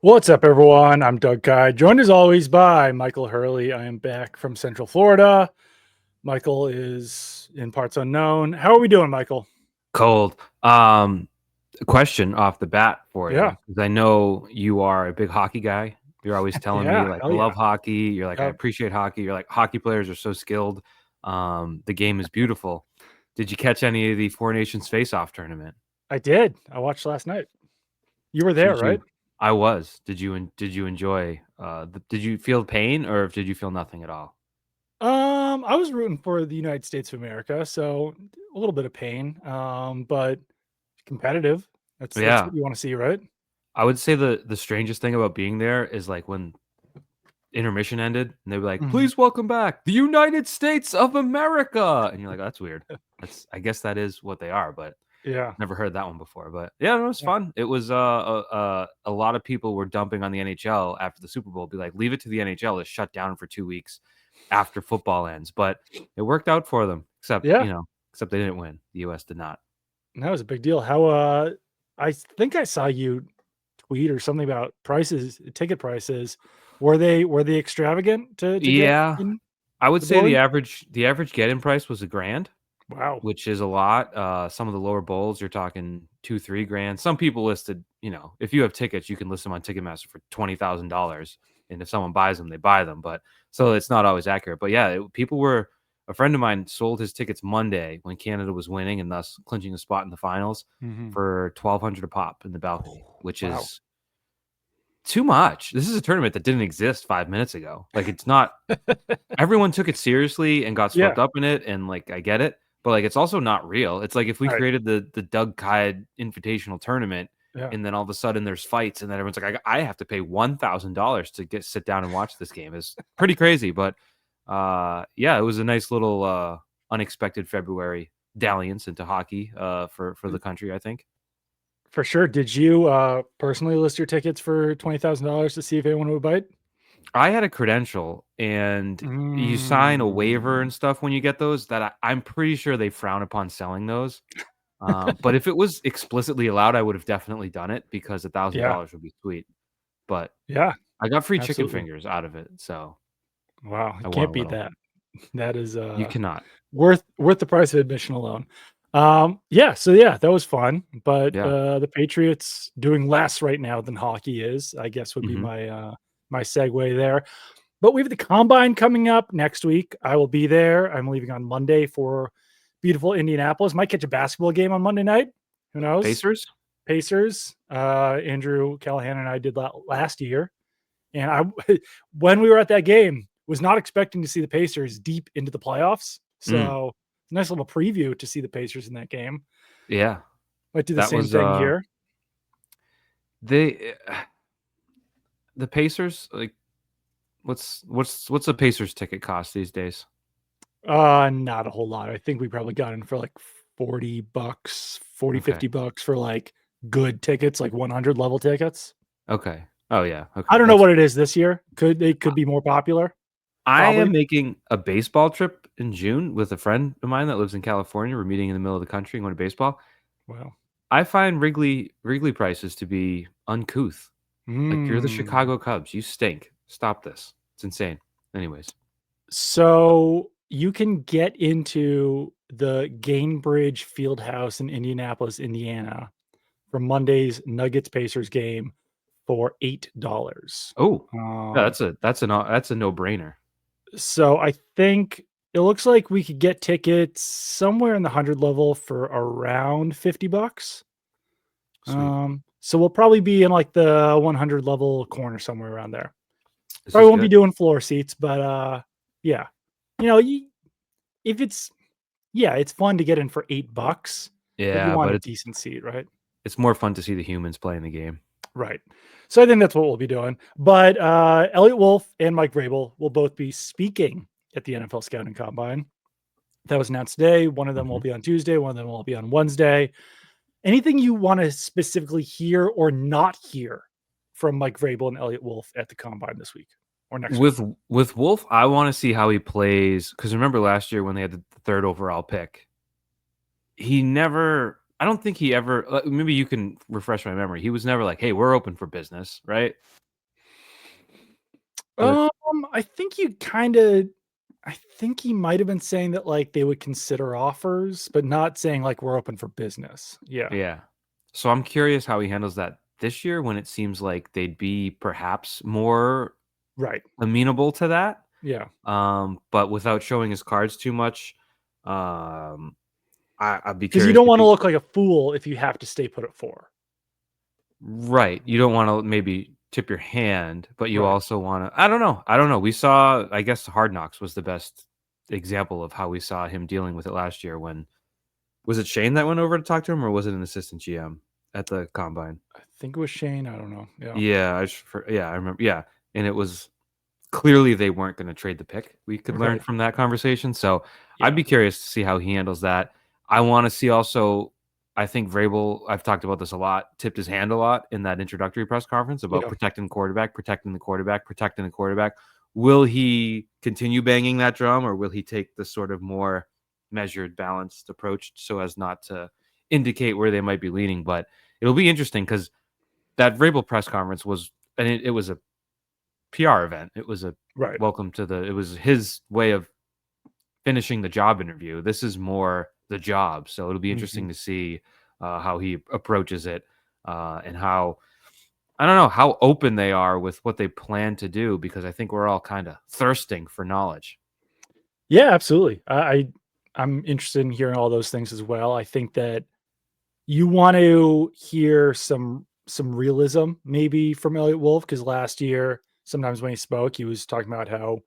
What's up, everyone? I'm Doug Kyed, joined as always by Michael Hurley. I am back from Central Florida. Michael is in parts unknown. How are we doing, Michael? Cold. Question off the bat for Yeah, you, because I know you are a big hockey guy. You're always telling me yeah, like, hell I yeah. love hockey. You're like, I Yep. appreciate hockey. You're like, hockey players are so skilled. The game is beautiful. Did you catch any of the Four Nations face-off tournament? I did. I watched last night. You were there, Did right? you? I was. Did you enjoy? Did you feel pain or did you feel nothing at all? I was rooting for the United States of America, so a little bit of pain, but competitive. That's Yeah, what you want to see, right? I would say the strangest thing about being there is like when intermission ended and they were like, Mhm. "Please welcome back the United States of America," and you're like, "Oh, that's weird." I guess that is what they are, but Yeah, never heard that one before. But yeah, it was yeah, fun. It was a lot of people were dumping on the NHL after the Super Bowl, be like, leave it to the NHL to shut down for 2 weeks after football ends. But it worked out for them, except yeah. except they didn't win. The US did not. That was a big deal. How? I think I saw you tweet or something about prices, ticket prices. Were they extravagant to get Yeah, in I would the say building? the average get-in price was a grand. Wow. Which is a lot. Some of the lower bowls, you're talking 2, 3 grand. Some people listed, if you have tickets, you can list them on Ticketmaster for $20,000. And if someone buys them, they buy them. But so it's not always accurate. But yeah, a friend of mine sold his tickets Monday when Canada was winning and thus clinching a spot in the finals Mhm. for 1,200 a pop in the balcony, which Wow. is too much. This is a tournament that didn't exist 5 minutes ago. Like it's not everyone took it seriously and got Yeah, swept up in it, and, like, I get it, but, like, it's also not real. It's like if we right. created the Doug Kyed Invitational Tournament, Yeah, and then all of a sudden there's fights, and then everyone's like, "I have to pay $1,000 to sit down and watch this game." It's pretty crazy, but, yeah, it was a nice little, unexpected February dalliance into hockey, for the country, I think. for sure. Did you, personally list your tickets for $20,000 to see if anyone would bite? I had a credential, and you sign a waiver Mm. and stuff when you get those that I'm pretty sure they frown upon selling those. But if it was explicitly allowed, I would have definitely done it because Yeah, $1,000 would be sweet. But yeah, I got free chicken absolutely. fingers out of it, so Wow, I you won can't a beat little. that. That is, You cannot. worth the price of admission alone. Yeah, so yeah, that was fun, but, Yeah. the Patriots doing less right now than hockey is, I guess would be Mhm. my segue there. But we have the combine coming up next week. I will be there. I'm leaving on Monday for beautiful Indianapolis. Might catch a basketball game on Monday night. Who knows? Pacers? Pacers. Andrew Callahan and I did that last year, and I when we were at that game, was not expecting to see the Pacers deep into the playoffs. Mm. So nice little preview to see the Pacers in that game. Yeah. Might do the That same was, thing here. they the Pacers, like, what's a Pacers ticket cost these days? Not a whole lot. I think we probably got in for like 40 bucks, 40, Okay. 50 bucks for like good tickets, like 100 level tickets. Okay. Oh, yeah. I Okay. don't know what it is this year. Could be more popular? I Probably. am making a baseball trip in June with a friend of mine that lives in California. We're meeting in the middle of the country and going to baseball. Wow. I find Wrigley prices to be uncouth. Like, you're the Mm. Chicago Cubs. You stink. Stop this. It's insane. Anyways. So you can get into the Gainbridge Fieldhouse in Indianapolis, Indiana for Monday's Nuggets Pacers game for $8. Oh, yeah, Um, that's a no-brainer. so I think it looks like we could get tickets somewhere in the 100 level for around 50 bucks. Sweet. So we'll probably be in like the 100 level corner somewhere around there. This Probably is won't be good. doing floor seats, but yeah. You know, if it's yeah, it's fun to get in for 8 bucks, but you Yeah, want but a it's decent seat, right? it's more fun to see the humans playing the game. Right. So I think that's what we'll be doing. But Elliot Wolf and Mike Vrabel will both be speaking at the NFL Scouting Combine. That was announced today. One of them will Mhm. be on Tuesday, one of them will be on Wednesday. Anything you want to specifically hear or not hear from Mike Vrabel and Elliot Wolf at the combine this week or next week? With Wolf, I wanna see how he plays because remember last year when they had the 3rd overall pick, he never I don't think he ever. Maybe you can refresh my memory. He was never like, "Hey, we're open for business," right? With I think you kinda I think he might have been saying that, like, they would consider offers, but not saying, like, "We're open for business." Yeah. yeah. So I'm curious how he handles that this year when it seems like they'd be perhaps more Right. amenable to that. Yeah. But without showing his cards too much. Um, I'd be Because you curious don't if wanna he look like a fool if you have to stay put at 4. right. You don't wanna maybe tip your hand, but you Right. also wanna I don't know. I don't know. We saw I guess Hard Knocks was the best example of how we saw him dealing with it last year when was it Shane that went over to talk to him, or was it an assistant GM at the combine? I think it was Shane, I don't know. Yeah. Yeah, I remember yeah, and it was clearly they weren't gonna trade the pick. We could learn Right. from that conversation, so I'd Yeah. be curious to see how he handles that. I wanna see also I think Vrabel, I've talked about this a lot, tipped his hand a lot in that introductory press conference about Yeah. protecting the quarterback, protecting the quarterback, protecting the quarterback. Will he continue banging that drum, or will he take the sort of more measured, balanced approach so as not to indicate where they might be leaning? But it'll be interesting because that Vrabel press conference was and it was a PR event. It was a Right. welcome to the it was his way of finishing the job interview. This is more the job. So it'll be interesting Mhm. to see how he approaches it and how I don't know how open they are with what they plan to do because I think we're all kind of thirsting for knowledge. Yeah, absolutely. I'm interested in hearing all those things as well. I think that you want to hear some realism maybe from Elliot Wolf because last year, sometimes when he spoke, he was talking about how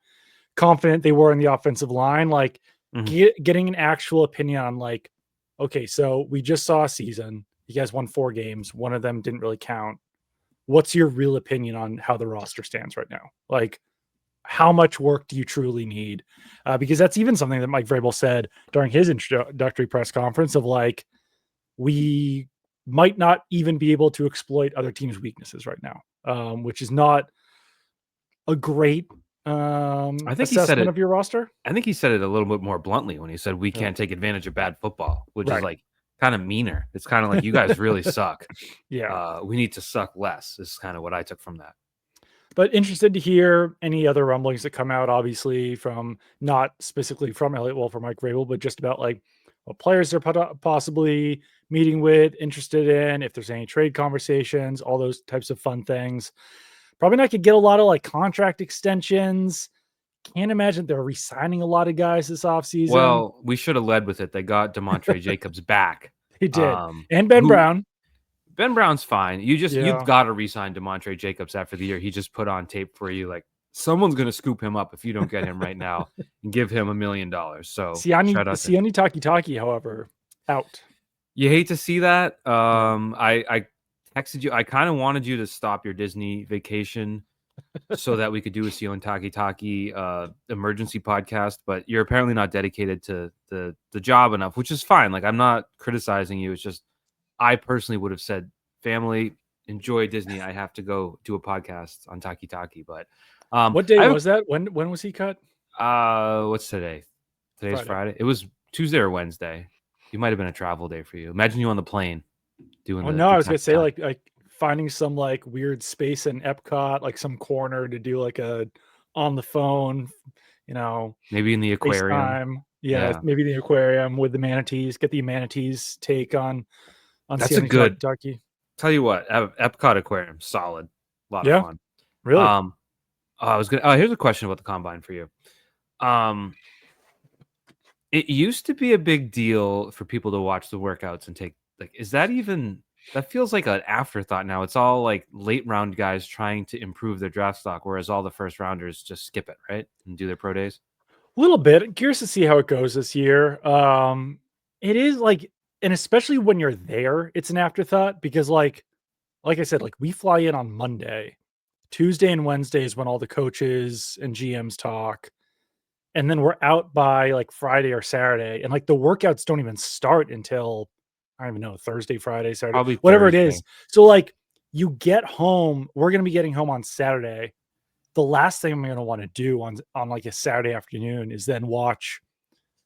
confident they were in the offensive line. Like Mhm. getting an actual opinion on like, okay, so we just saw a season. You guys won 4 games. One of them didn't really count. What's your real opinion on how the roster stands right now? Like, how much work do you truly need? Because that's even something that Mike Vrabel said during his introductory press conference of like, we might not even be able to exploit other teams' weaknesses right now, which is not a great I think he said assessment it. of your roster. I think he said it a little bit more bluntly when he said we Yeah. can't take advantage of bad football, which is Right. like kind of meaner. It's kind of like you guys really suck. Yeah. We need to suck less. Is kind of what I took from that. But interested to hear any other rumblings that come out, obviously, from not specifically from Elliot Wolf or Mike Vrabel, but just about like what players they're possibly meeting with, interested in, if there's any trade conversations, all those types of fun things. Probably not could get a lot of like contract extensions. Can't imagine they're re-signing a lot of guys this offseason. Well, we should have led with it. They got Demontre Jacobs back. They did. Um, And Ben who Brown. Ben Brown's fine. You've Yeah. got to resign Demontre Jacobs after the year he just put on tape for you. Like someone's gonna scoop him up if you don't get him right now and give him $1 million. So shout out to Siani Takitaki, however, out. you. Hate to see that. Yeah. I texted you. I kind of wanted you to stop your Disney vacation so that we could do a Seal and Taki Taki emergency podcast, but you're apparently not dedicated to the job enough, which is fine. Like I'm not criticizing you. It's just I personally would have said, family, enjoy Disney. I have to go do a podcast on Taki Taki. But What day I have was that? When was he cut? what's today? Today's Friday. Friday. It was Tuesday or Wednesday. You might have been a travel day for you. Imagine you on the plane doing Oh no, I the was gonna Taki say Taki. like finding some like weird space in Epcot, like some corner to do like a on the phone, you know, Maybe in the aquarium. FaceTime. Yeah, Yeah. maybe the aquarium with the manatees. Get the manatees take on That's a Siani good Takitaki. tell you what, Epcot Aquarium, solid. A lot of Yeah, fun. really. Um I was gonna here's a question about the combine for you. Um It used to be a big deal for people to watch the workouts and take like, is that even that feels like an afterthought now. It's all like late round guys trying to improve their draft stock, whereas all the first rounders just skip it, right? And do their pro days. A little bit. Curious to see how it goes this year. It is like, and especially when you're there, it's an afterthought because like I said, like we fly in on Monday. Tuesday and Wednesday is when all the coaches and GMs talk. And then we're out by like Friday or Saturday. And like the workouts don't even start until I don't even know, Thursday, Friday, Saturday, Probably whatever it Thursday. is. So like you get home, we're gonna be getting home on Saturday. The last thing I'm gonna want to do on like a Saturday afternoon is then watch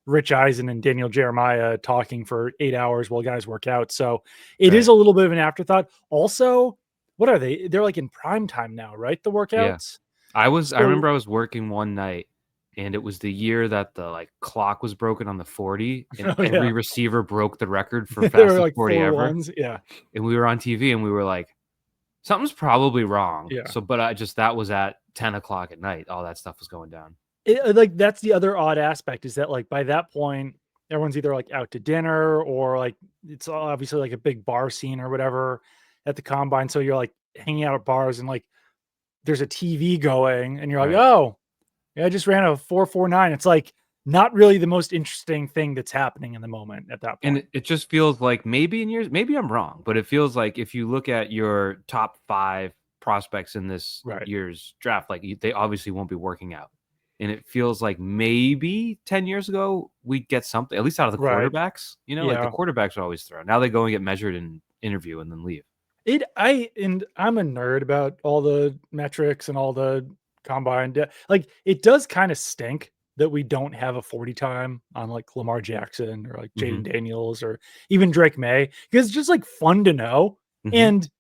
Rich Eisen and Daniel Jeremiah talking for 8 hours while guys work out. So it is Right. a little bit of an afterthought. Also, what are they? They're like in prime time now, right? The Yeah. workouts. I So remember I was working one night and it was the year that the like clock was broken on the 40 and oh every yeah, receiver broke the record for there were fastest like 40 four ever. ones. Yeah, And we were on TV and we were like, something's probably wrong. yeah. So, but that was at 10 o'clock at night. All that stuff was going down. Like that's the other odd aspect is that like by that point everyone's either like out to dinner or like it's obviously like a big bar scene or whatever at the combine. So you're like hanging out at bars and like there's a TV going and you're like, Right. oh, yeah, I just ran a 4.49. It's like not really the most interesting thing that's happening in the moment at that And point. it just feels like maybe in years, maybe I'm wrong, but it feels like if you look at your top 5 prospects in this Right. year's draft, like they obviously won't be working out. And it feels like maybe 10 years ago we'd get something, at least out of the Right. quarterbacks. Like the Yeah. quarterbacks are always thrown. Now they go and get measured in interview and then leave. I'm a nerd about all the metrics and all the combine. Like it does kind of stink that we don't have a 40 time on like Lamar Jackson or like Hmm. Jaden Daniels or even Drake May because it's just like fun to know. Hmm. And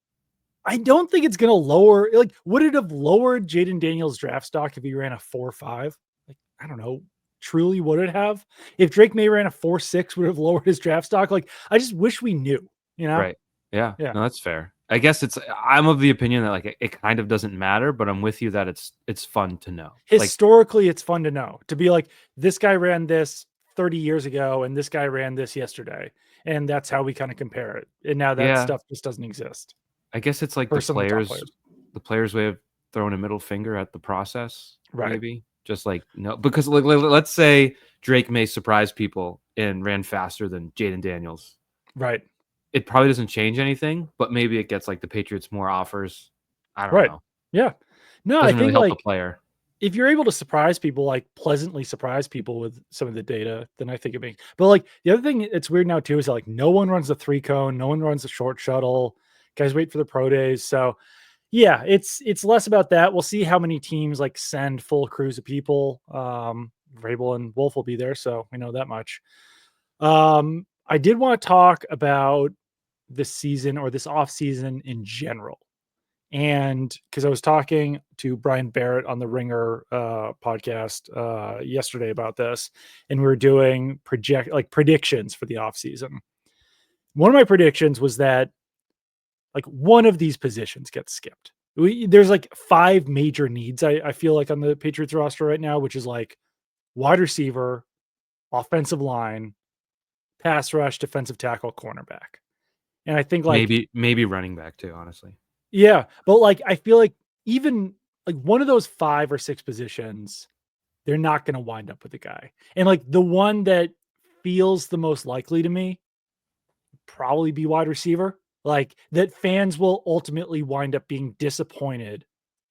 I don't think it's gonna lower like would it have lowered Jaden Daniels draft stock if he ran a 4.5? Like, I don't know. Truly would it have? If Drake May ran a 4.6, would it have lowered his draft stock? Like, I just wish we knew, you know? Right. Yeah. Yeah. No, that's fair. I guess I'm of the opinion that like it kind of doesn't matter, but I'm with you that it's fun to know. Like, Historically, it's fun to know, to be like, this guy ran this 30 years ago and this guy ran this yesterday. And that's how we kind of compare it. And now that yeah, stuff just doesn't exist I guess it's like for some of the top players. the players' way of throwing a middle finger at the process, Right. maybe. Just like no, because like let's say Drake May surprise people and ran faster than Jaden Daniels. Right. It probably doesn't change anything, but maybe it gets like the Patriots more offers. I don't Right. know. Yeah. No, I Doesn't really think help the like player. if you're able to surprise people, like pleasantly surprise people with some of the data, then I think it makes. But like the other thing it's weird now too is that like no one runs the 3 cone, no one runs the short shuttle. Guys wait for the pro days. So yeah, it's less about that. We'll see how many teams like send full crews of people. Vrabel and Wolf will be there, so we know that much. I did want to talk about this season or this off season in general. And because I was talking to Brian Barrett on the Ringer podcast yesterday about this, and we were doing predictions for the offseason. One of my predictions was that like one of these positions gets skipped. There's like 5 major needs I feel like on the Patriots roster right now, which is like wide receiver, offensive line, pass rush, defensive tackle, cornerback. And I think like Maybe running back too, honestly. yeah, but like I feel like even like one of those 5 or 6 positions, they're not going to wind up with a guy. And like the one that feels the most likely to me probably be wide receiver. Like that fans will ultimately wind up being disappointed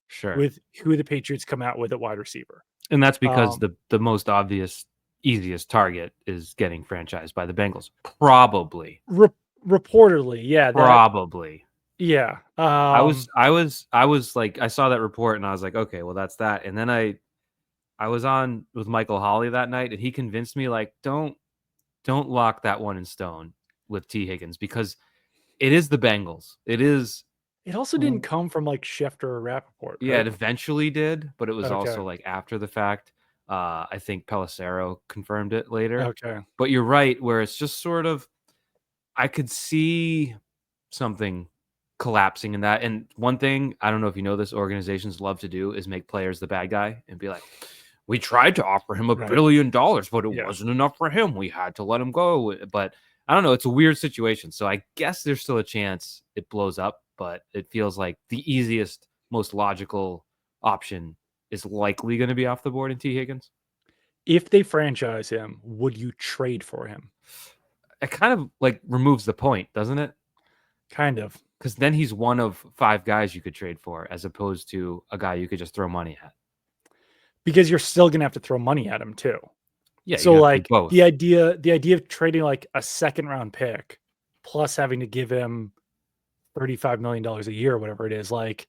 Sure. with who the Patriots come out with at wide receiver. And that's because Um, the most obvious, easiest target is getting franchised by the Bengals. Probably. re- reportedly, yeah, that Probably. yeah. I was like I saw that report and I was like, okay, well that's that. And then I was on with Michael Hurley that night and he convinced me like don't lock that one in stone with T. Higgins because it is the Bengals. It is It also didn't come from like Schefter or Rappaport, yeah, right? it eventually did, but it was Okay. also like after the fact. I think Pelissero confirmed it later. Okay. But you're right, where it's just sort of I could see something collapsing in that. And one thing, I don't know if you know this, organizations love to do is make players the bad guy and be like, we tried to offer him $1 Right. billion, but it Yeah. wasn't enough for him. We had to let him go. But I don't know. It's a weird situation. So I guess there's still a chance it blows up, but it feels like the easiest, most logical option is likely going to be off the board in T. Higgins. If they franchise him, would you trade for him? It kind of like removes the point, doesn't it? Kind of. Because then he's one of 5 guys you could trade for, as opposed to a guy you could just throw money at. Because you're still gonna have to throw money at him too. Yeah, So you have to do like both. the idea of trading like a second round pick plus having to give him $35 million a year or whatever it is, like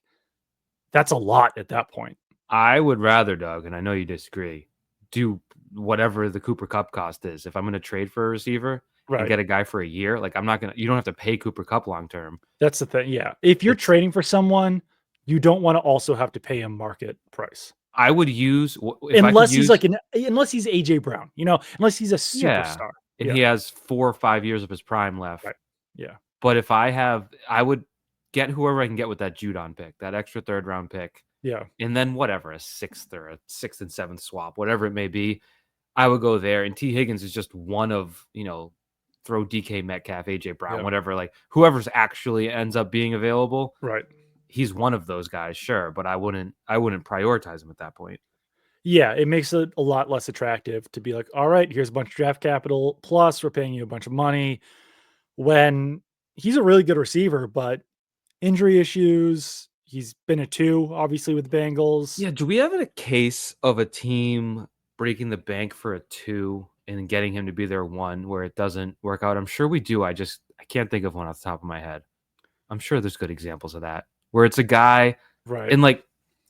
that's a lot at that point. I would rather, Doug, and I know you disagree, do whatever the Cooper Cup cost is. If I'm going to trade for a receiver and Right. get a guy for a year, like I'm not going to, you don't have to pay Cooper Cup long term. That's the thing. Yeah. If you're It's, trading for someone, you don't want to also have to pay him market price. I would use, if I could Unless he's use, like unless he's AJ Brown, unless he's a yeah, superstar. and Yeah. he has 4 or 5 years of his prime left. Right. Yeah. But if I would get whoever I can get with that Judon pick, that extra third round pick, Yeah. and then whatever, a sixth or a sixth and seventh swap, whatever it may be, I would go there. And T. Higgins is just one of, throw DK Metcalf, AJ Brown, Yeah. whatever, like whoever's actually ends up being available. Right. He's one of those guys, sure, but I wouldn't prioritize him at that point. Yeah, it makes it a lot less attractive to be like, all right, here's a bunch of draft capital, plus we're paying you a bunch of money when he's a really good receiver, but injury issues. He's been a 2, obviously, with the Bengals. Yeah, do we have a case of a team breaking the bank for a 2 and getting him to be their 1 where it doesn't work out? I'm sure we do. I can't think of one off the top of my head. I'm sure there's good examples of that where it's a guy Right. and like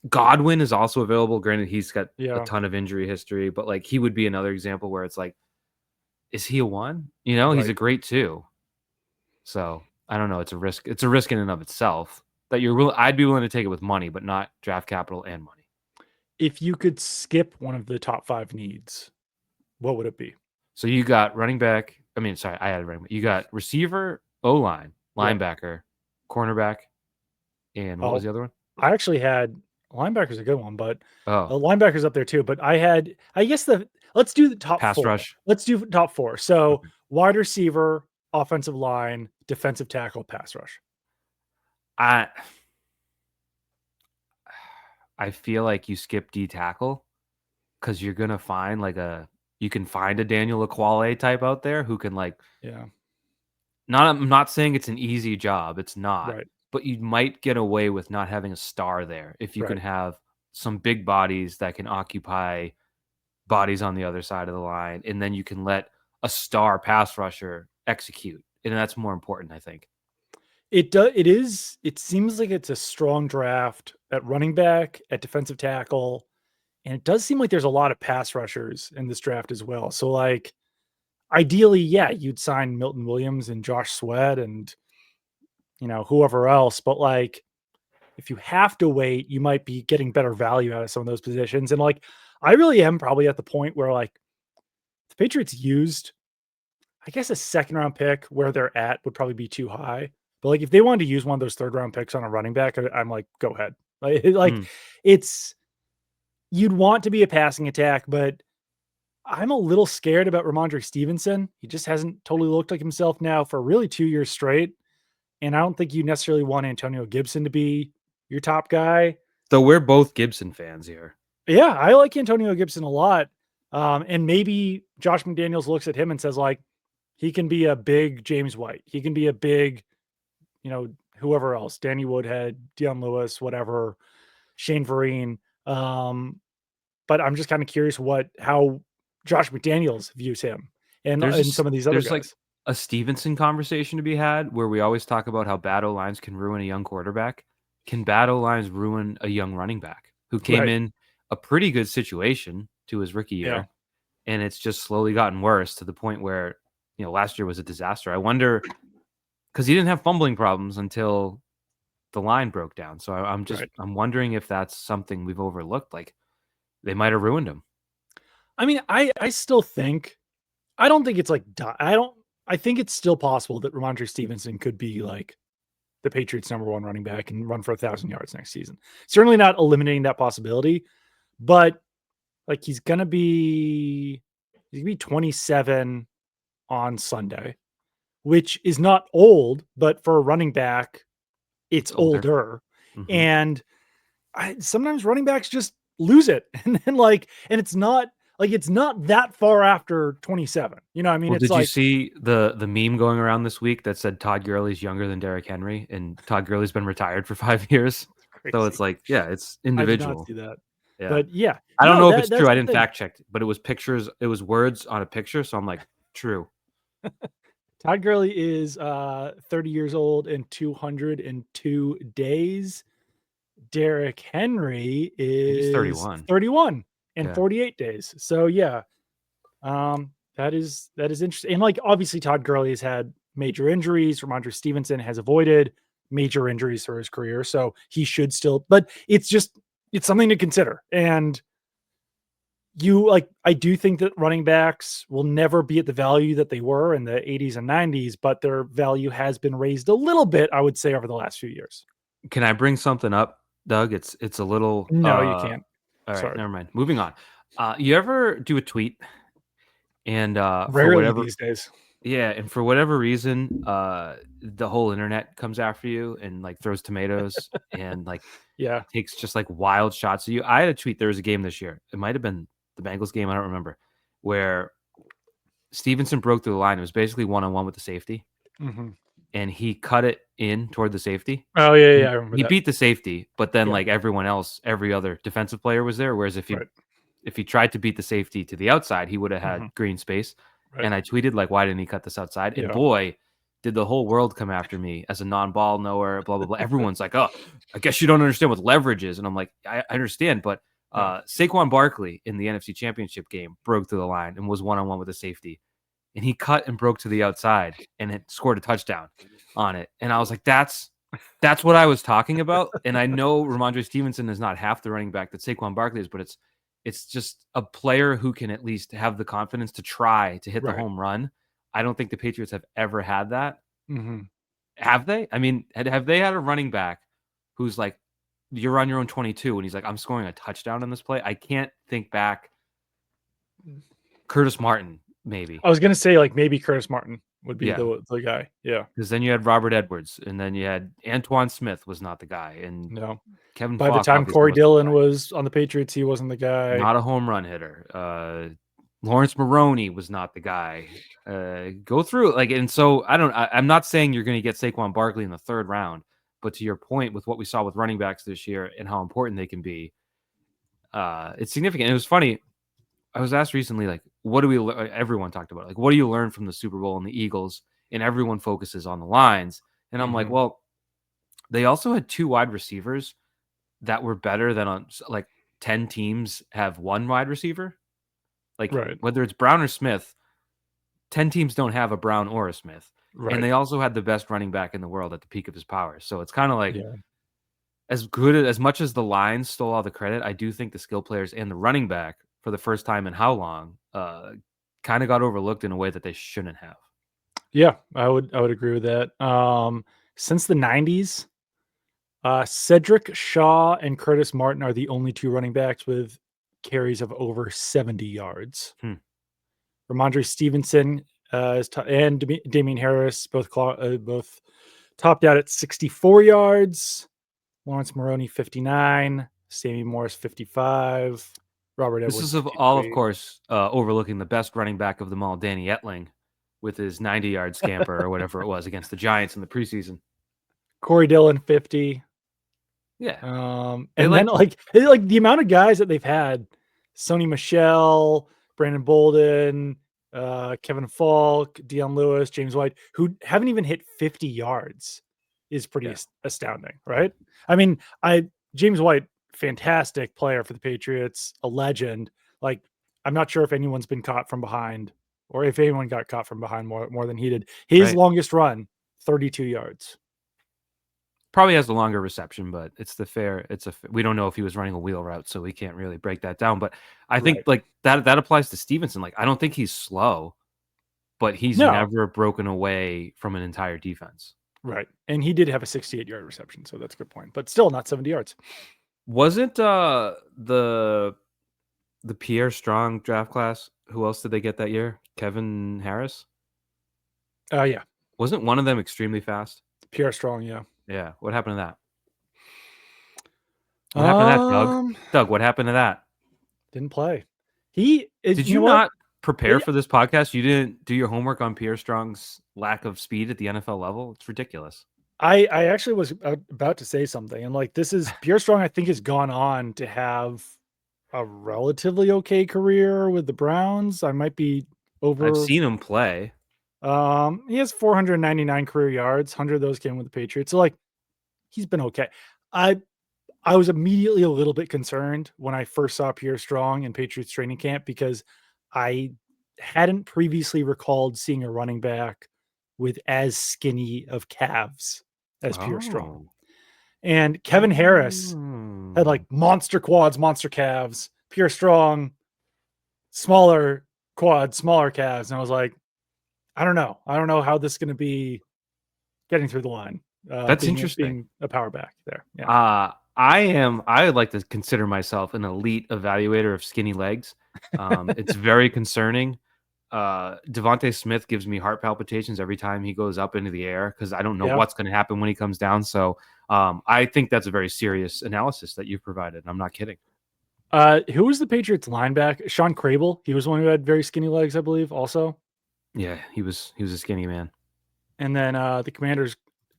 Godwin is also available. Granted, he's got a Yeah. ton of injury history, but like he would be another example where it's like, is he a 1? He's Right. a great 2. So I don't know. It's a risk. It's a risk in and of itself that I'd be willing to take it with money, but not draft capital and money. If you could skip one of the top 5 needs, what would it be? So you got running back. I mean, sorry, I had running back. You got receiver, O-line, Yeah. linebacker, cornerback, and what was the other one? I actually had linebacker's a good one, but Oh, linebacker's up there too. But I guess let's do the top pass 4. rush. Let's do top 4. So Okay. wide receiver, offensive line, defensive tackle, pass rush. I feel like you skip D tackle because you're gonna find you can find a Daniel Ekuale type out there who can Yeah. I'm not saying it's an easy job. It's not. Right. But you might get away with not having a star there if you can Right. have some big bodies that can occupy bodies on the other side of the line, and then you can let a star pass rusher execute. And that's more important, I think. It seems like it's a strong draft at running back, at defensive tackle, and it does seem like there's a lot of pass rushers in this draft as well. So like ideally, yeah, you'd sign Milton Williams and Josh Sweat and whoever else, but like if you have to wait, you might be getting better value out of some of those positions. And like I really am probably at the point where like the Patriots used, I guess, a second round pick where they're at would probably be too high. But like if they wanted to use one of those third round picks on a running back, I'm like, go ahead. Like Mm. it's you'd want to be a passing attack, but I'm a little scared about Ramondre Stevenson. He just hasn't totally looked like himself now for really 2 years straight. And I don't think you necessarily want Antonio Gibson to be your top guy. So we're both Gibson fans here. Yeah, I like Antonio Gibson a lot. And maybe Josh McDaniels looks at him and says, like, he can be a big James White. He can be a big, whoever else, Danny Woodhead, Deion Lewis, whatever, Shane Vereen. But I'm just kind of curious how Josh McDaniels views him and some of these other There's like guys. a Stevenson conversation to be had where we always talk about how bad O lines can ruin a young quarterback. Can bad O lines ruin a young running back who came Right. in a pretty good situation to his rookie year, Yeah. and it's just slowly gotten worse to the point where last year was a disaster. I wonder because he didn't have fumbling problems until the line broke down. So Right. I'm wondering if that's something we've overlooked. Like they might have ruined him. I mean, I still think I don't think it's like I think it's still possible that Ramondre Stevenson could be like the Patriots' number 1 running back and run for 1,000 yards next season. Certainly not eliminating that possibility, but like he's gonna be 27 on Sunday, which is not old, but for a running back, it's It's older. older. Hmm. And sometimes running backs just lose it. And it's not that far after 27. I mean, Well, it's did you like, see the meme going around this week that said Todd Gurley's younger than Derrick Henry, and Todd Gurley's been retired for 5 years? So it's crazy. like, yeah, it's I did not individual. see that. Yeah. But yeah, I don't no, know if it's true. that's I the didn't thing. fact check, but it was pictures. It was words on a picture. So I'm like, true. Todd Gurley is 30 years old and 202 days. Derrick Henry I think he's is 31. 31 and 48 days. So yeah, that is interesting. And like obviously Todd Gurley has had major injuries. Ramondre Stevenson has avoided major injuries for his career, so he should still. But it's something to consider. And I do think that running backs will never be at the value that they were in the 80s and 90s, but their value has been raised a little bit, I would say, over the last few years. Can I bring something up, Doug? It's a little. No, you can't. All right, Sorry. never mind. Moving on. You ever do a tweet and for Rarely whatever these days. yeah, and for whatever reason, the whole internet comes after you and like throws tomatoes and like Yeah. takes just like wild shots at you. I had a tweet. There was a game this year. It might have been the Bengals game. I don't remember, where Stevenson broke through the line. It was basically 1-on-1 with the safety, Mhm. and he cut it in toward the safety. Oh, yeah, I remember He that. beat the safety, but then Yeah. like everyone else, every other defensive player was there. Whereas if Right. he tried to beat the safety to the outside, he would have had Mhm. green space. Right. And I tweeted like, why didn't he cut this outside? And Yeah. boy, did the whole world come after me as a non-ball knower, blah, blah, blah. Everyone's like, oh, I guess you don't understand what leverage is. And I'm like, I understand, but Saquon Barkley in the NFC Championship game broke through the line and was 1-on-1 with a safety. And he cut and broke to the outside and it scored a touchdown on it. And I was like, that's what I was talking about. And I know Ramondre Stevenson is not half the running back that Saquon Barkley is, but it's just a player who can at least have the confidence to try to hit the home run. I don't think the Patriots have ever had that. Mm-hmm. Have they? I mean, have they had a running back who's like, you're on your own 22 and he's like, I'm scoring a touchdown in this play? I can't think back. Curtis Martin, maybe. I was going to say like maybe Curtis Martin would be the guy. Yeah. Because then you had Robert Edwards and then you had Antoine Smith was not the guy. And no. Kevin By Falk, the time Corey Dillon was on the Patriots, he wasn't the guy. Not a home run hitter. Lawrence Maroney was not the guy. Go through like, and so I'm not saying you're going to get Saquon Barkley in the third round, but to your point with what we saw with running backs this year and how important they can be, it's significant. It was funny. I was asked recently, like, what do we? Everyone talked about it. Like, what do you learn from the Super Bowl and the Eagles? And everyone focuses on the lines. And I'm like, well, they also had two wide receivers that were better than on like 10 teams have one wide receiver. Like whether it's Brown or Smith, 10 teams don't have a Brown or a Smith. Right. And they also had the best running back in the world at the peak of his powers. So it's kind of like as much as the lines stole all the credit, I do think the skill players and the running back for the first time in how long kind of got overlooked in a way that they shouldn't have. Yeah, I would agree with that. Since the 90s, Cedric Shaw and Curtis Martin are the only two running backs with carries of over 70 yards. Ramondre Stevenson and Damian Harris both topped out at 64 yards. Lawrence Maroney 59, Sammy Morris 55. Robert Edwards. This is all, of course, overlooking the best running back of them all, Danny Etling, with his 90-yard scamper or whatever it was against the Giants in the preseason. Corey Dillon 50. Yeah. And then like the amount of guys that they've had, Sony Michel, Brandon Bolden, Kevin Falk, Deion Lewis, James White, who haven't even hit 50 yards is pretty astounding, right? I mean, James White, fantastic player for the Patriots, a legend. Like, I'm not sure if anyone's been caught from behind or if anyone got caught from behind more than he did. His longest run, 32 yards. Probably has the longer reception, but we don't know if he was running a wheel route, so we can't really break that down. But I think like that applies to Stevenson. Like, I don't think he's slow, but he's never broken away from an entire defense. Right. And he did have a 68-yard reception, so that's a good point. But still not 70 yards. Wasn't the Pierre Strong draft class, who else did they get that year? Kevin Harris? Yeah. Wasn't one of them extremely fast? Pierre Strong, yeah. Yeah. What happened to that? What happened to that, Doug? Doug, what happened to that? Didn't play. Did you not prepare for this podcast? You didn't do your homework on Pierre Strong's lack of speed at the NFL level? It's ridiculous. I actually was about to say something. And like, this is Pierre Strong, I think, has gone on to have a relatively okay career with the Browns. I might be over. I've seen him play. He has 499 career yards. 100 of those came with the Patriots. So like, he's been okay. I was immediately a little bit concerned when I first saw Pierre Strong in Patriots training camp because I hadn't previously recalled seeing a running back with as skinny of calves as Pierre Strong. Oh. And Kevin Harris had Oh. like monster quads, monster calves. Pierre Strong, smaller quads, smaller calves. And I was like, I don't know. I don't know how this is going to be getting through the line. That's Being interesting. a power back there. Yeah. I would like to consider myself an elite evaluator of skinny legs. It's very concerning. Devontae Smith gives me heart palpitations every time he goes up into the air because I don't know Yeah. what's going to happen when he comes down. So I think that's a very serious analysis that you've provided. I'm not kidding. Who was the Patriots linebacker? Sean Crable. He was one who had very skinny legs, I believe, also. Yeah, he was a skinny man. And then the Commanders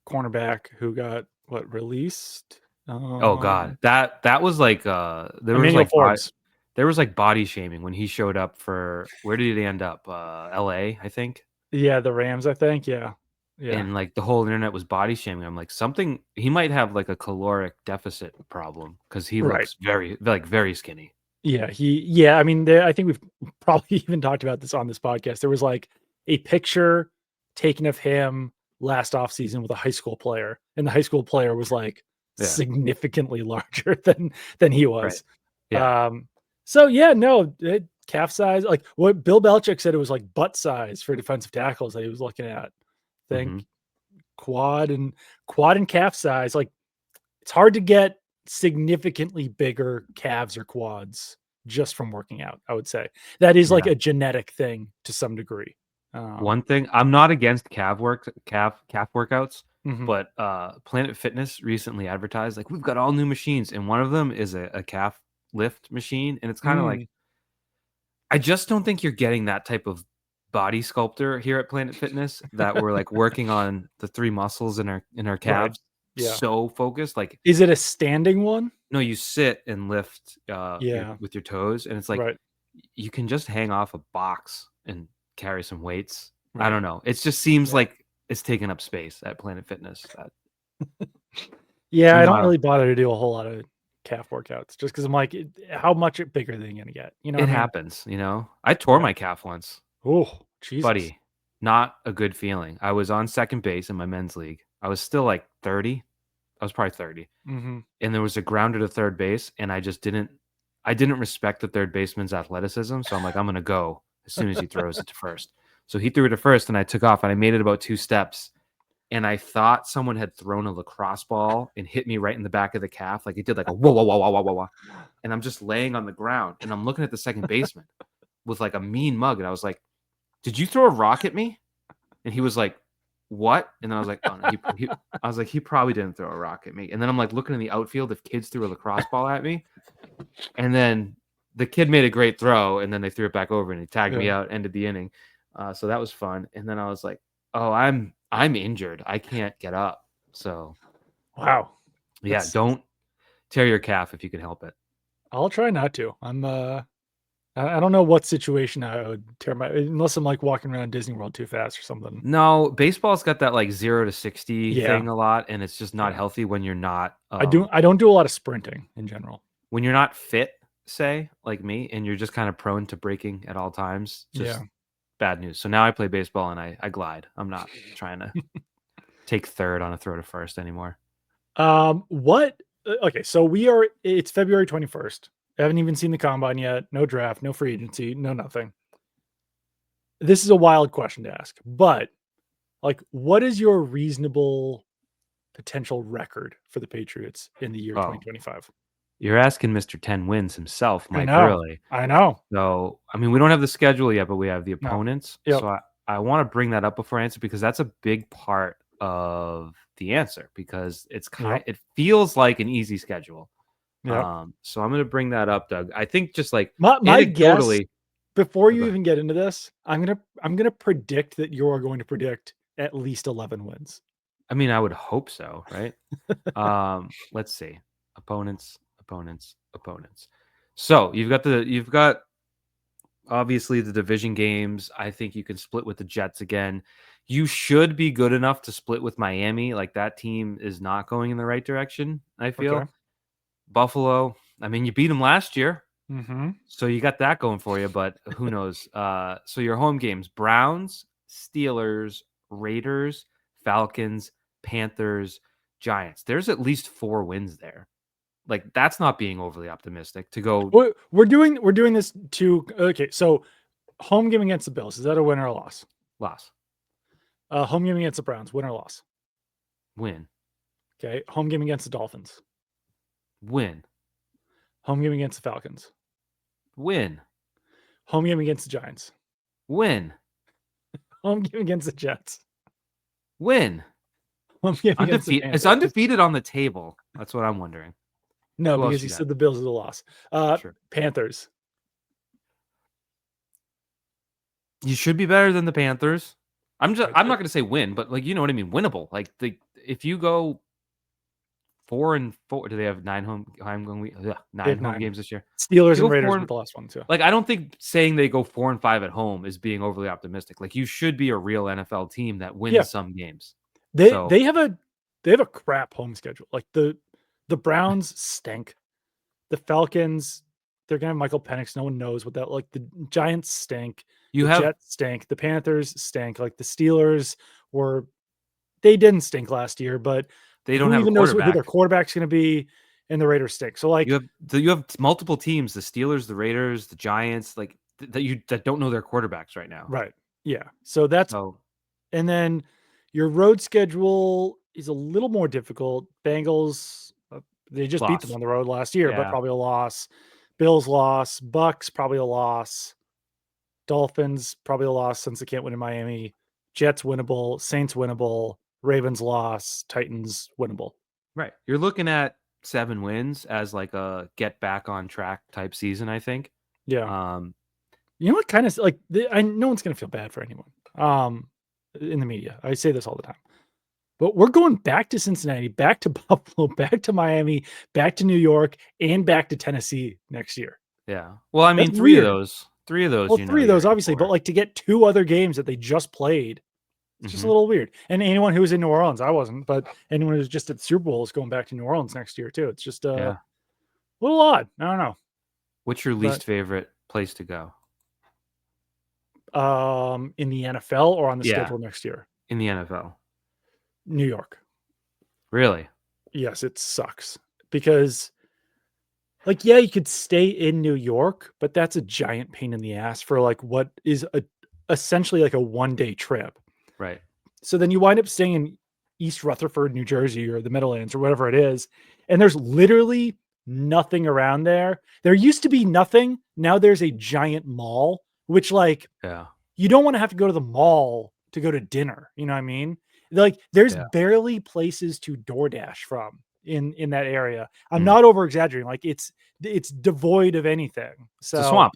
cornerback who got released. Oh God, that was like Emmanuel Forbes. there was like body shaming when he showed up for where did he end up? L.A. I think. Yeah, the Rams, I think. Yeah. Yeah. And like the whole internet was body shaming. I'm like, something he might have like a caloric deficit problem because he Right. looks very skinny. Yeah. I mean, I think we've probably even talked about this on this podcast. There was like a picture taken of him last offseason with a high school player, and the high school player was like Yeah. significantly larger than he Right. was. Yeah. So yeah, no, calf size, like what Bill Belichick said, it was like butt size for defensive tackles that he was looking at. I Mhm. think quad and calf size, like it's hard to get significantly bigger calves or quads just from working out. I would say that is like Yeah. a genetic thing to some degree. One thing, I'm not against calf workouts, Mhm. but Planet Fitness recently advertised like we've got all new machines, and one of them is a calf lift machine, and it's kind of like Mm, I just don't think you're getting that type of body sculptor here at Planet Fitness that we're like working on the three muscles in our right. calves Yeah. so focused. Like, Is it a standing one? no, you sit and lift your Yeah. with your toes, and it's like Right. you can just hang off a box and carry some weights. I Right. don't know. It just seems Yeah. like it's taking up space at Planet Fitness. Yeah, You I know, don't I don't. really bother to do a whole lot of calf workouts just because I'm like, how much bigger are they gonna get? You know what It I mean? happens. You know, I tore Yeah. my calf once, Oh, Jesus. buddy. Not a good feeling. I was on second base in my men's league. I was still like 30. I was probably 30. Mhm. And there was a grounder to third base, and I didn't respect the third baseman's athleticism. So I'm like, I'm gonna go as soon as he throws it to first. So he threw it to first, and I took off, and I made it about 2 steps. And I thought someone had thrown a lacrosse ball and hit me right in the back of the calf. Like it did like a whoa, whoa, whoa, whoa, whoa, whoa, whoa. And I'm just laying on the ground and I'm looking at the second baseman with like a mean mug. And I was like, did you throw a rock at me? And he was like, what? And then I was like, oh no, I was like, he probably didn't throw a rock at me. And then I'm like looking in the outfield if kids threw a lacrosse ball at me. And then the kid made a great throw and then they threw it back over and he tagged me Yeah. out, ended the inning. So that was fun. And then I was like, oh, I'm injured. I can't get up. So Wow. yeah, That's don't tear your calf if you can help it. I'll try not to. I don't know what situation I would tear my unless I'm like walking around Disney World too fast or something. No, baseball's got that like 0 to 60 Yeah. thing a lot, and it's just not Yeah. healthy I don't do a lot of sprinting in general. when you're not fit, say, like me, and you're just kind of prone to breaking at all times. Just Yeah. bad news. So now I play baseball and I glide. I'm not trying to take third on a throw to first anymore. What okay, so it's February 21st. I haven't even seen the combine yet. No draft, no free agency, no nothing. This is a wild question to ask, but like what is your reasonable potential record for the Patriots in the year Oh, 2025? you're asking Mr. 10 wins himself, I Mike know. Hurley. I know. So, I mean, we don't have the schedule yet, but we have the No. opponents. Yep. So I want to bring that up before I answer because that's a big part of the answer because Yep. it feels like an easy schedule. Yep. So I'm going to bring that up, Doug. I think just like My guess anecdotally, before oh, you go ahead. even get into this, I'm gonna predict that you are going to predict at least 11 wins. I mean, I would hope so, right? Let's see. Opponents. So you've got obviously the division games. I think you can split with the Jets again. You should be good enough to split with Miami. Like that team is not going in the right direction, I Okay. feel. Buffalo. I mean, you beat them last year, Mm-hmm. so you got that going for you. But who knows? So your home games: Browns, Steelers, Raiders, Falcons, Panthers, Giants. There's at least 4 wins there. Like, that's not being overly optimistic to go We're doing this to okay. So home game against the Bills, is that a win or a loss? loss, Home game against the Browns, win or loss? win, Okay. Home game against the Dolphins. win, Home game against the Falcons. win, Home game against the Giants. win, Home game against the Jets. win. Home game against the Undefeated. It's Panthers. undefeated on the table. That's what I'm wondering. No, Who else because you you got? said the Bills is a loss. Sure. Panthers. You should be better than the Panthers. I'm not Right. going to say win, but like, you know what I mean, winnable. Like, if you go 4-4, do they have 9 home They have home 9. games this year? Steelers You and go Raiders 4 were the last one too. Like, I don't think saying they go 4-5 at home is being overly optimistic. Like, you should be a real NFL team that wins some games. They have a crap home schedule. Like the Browns stink. The Falcons, they're gonna have Michael Penix. No one knows what that like. The Giants stink. You The have Jets stink. The Panthers stink. Like the Steelers they didn't stink last year, but they don't who have a even knows who their quarterback. quarterback's gonna be? And the Raiders stink. So like You have multiple teams: the Steelers, the Raiders, the Giants, like that don't know their quarterbacks right now. right, yeah. So that's So and then your road schedule is a little more difficult. Bengals, they just beat them loss. on the road last year, but Yeah. probably a loss. Bills loss. Bucks probably a loss. Dolphins probably a loss since they can't win in Miami. Jets winnable. Saints winnable. Ravens loss. Titans winnable. Right. You're looking at 7 wins as like a get back on track type season, I think. Yeah. You know what kind of like no one's gonna feel bad for anyone. In the media. I say this all the time. But we're going back to Cincinnati, back to Buffalo, back to Miami, back to New York, and back to Tennessee next year. Yeah. Well, I mean, That's 3 of weird. those, Well, you know, 3 of you're those in obviously, but for. like to get 2 other games that they just played, it's just a Mhm. little weird. And anyone who was in New Orleans, I wasn't, but anyone who's just at the Super Bowl is going back to New Orleans next year too. It's just Yeah. a little odd. I don't know. What's your least favorite place to go? In the NFL or on the Yeah. schedule next year? In the NFL. New York. Really? Yes, it sucks because like, yeah, you could stay in New York, but that's a giant pain in the ass for like what is essentially like a 1-day trip. Right. So then you wind up staying in East Rutherford, New Jersey, or the Meadowlands, or whatever it is, and there's literally nothing around there. There used to be nothing. Now there's a giant mall, which like Yeah. you don't want to have to go to the mall to go to dinner. You know what I mean? Like there's Yeah. barely places to DoorDash from in that area. I'm Mm. not over exaggerating. Like it's devoid of anything. So It's a swamp.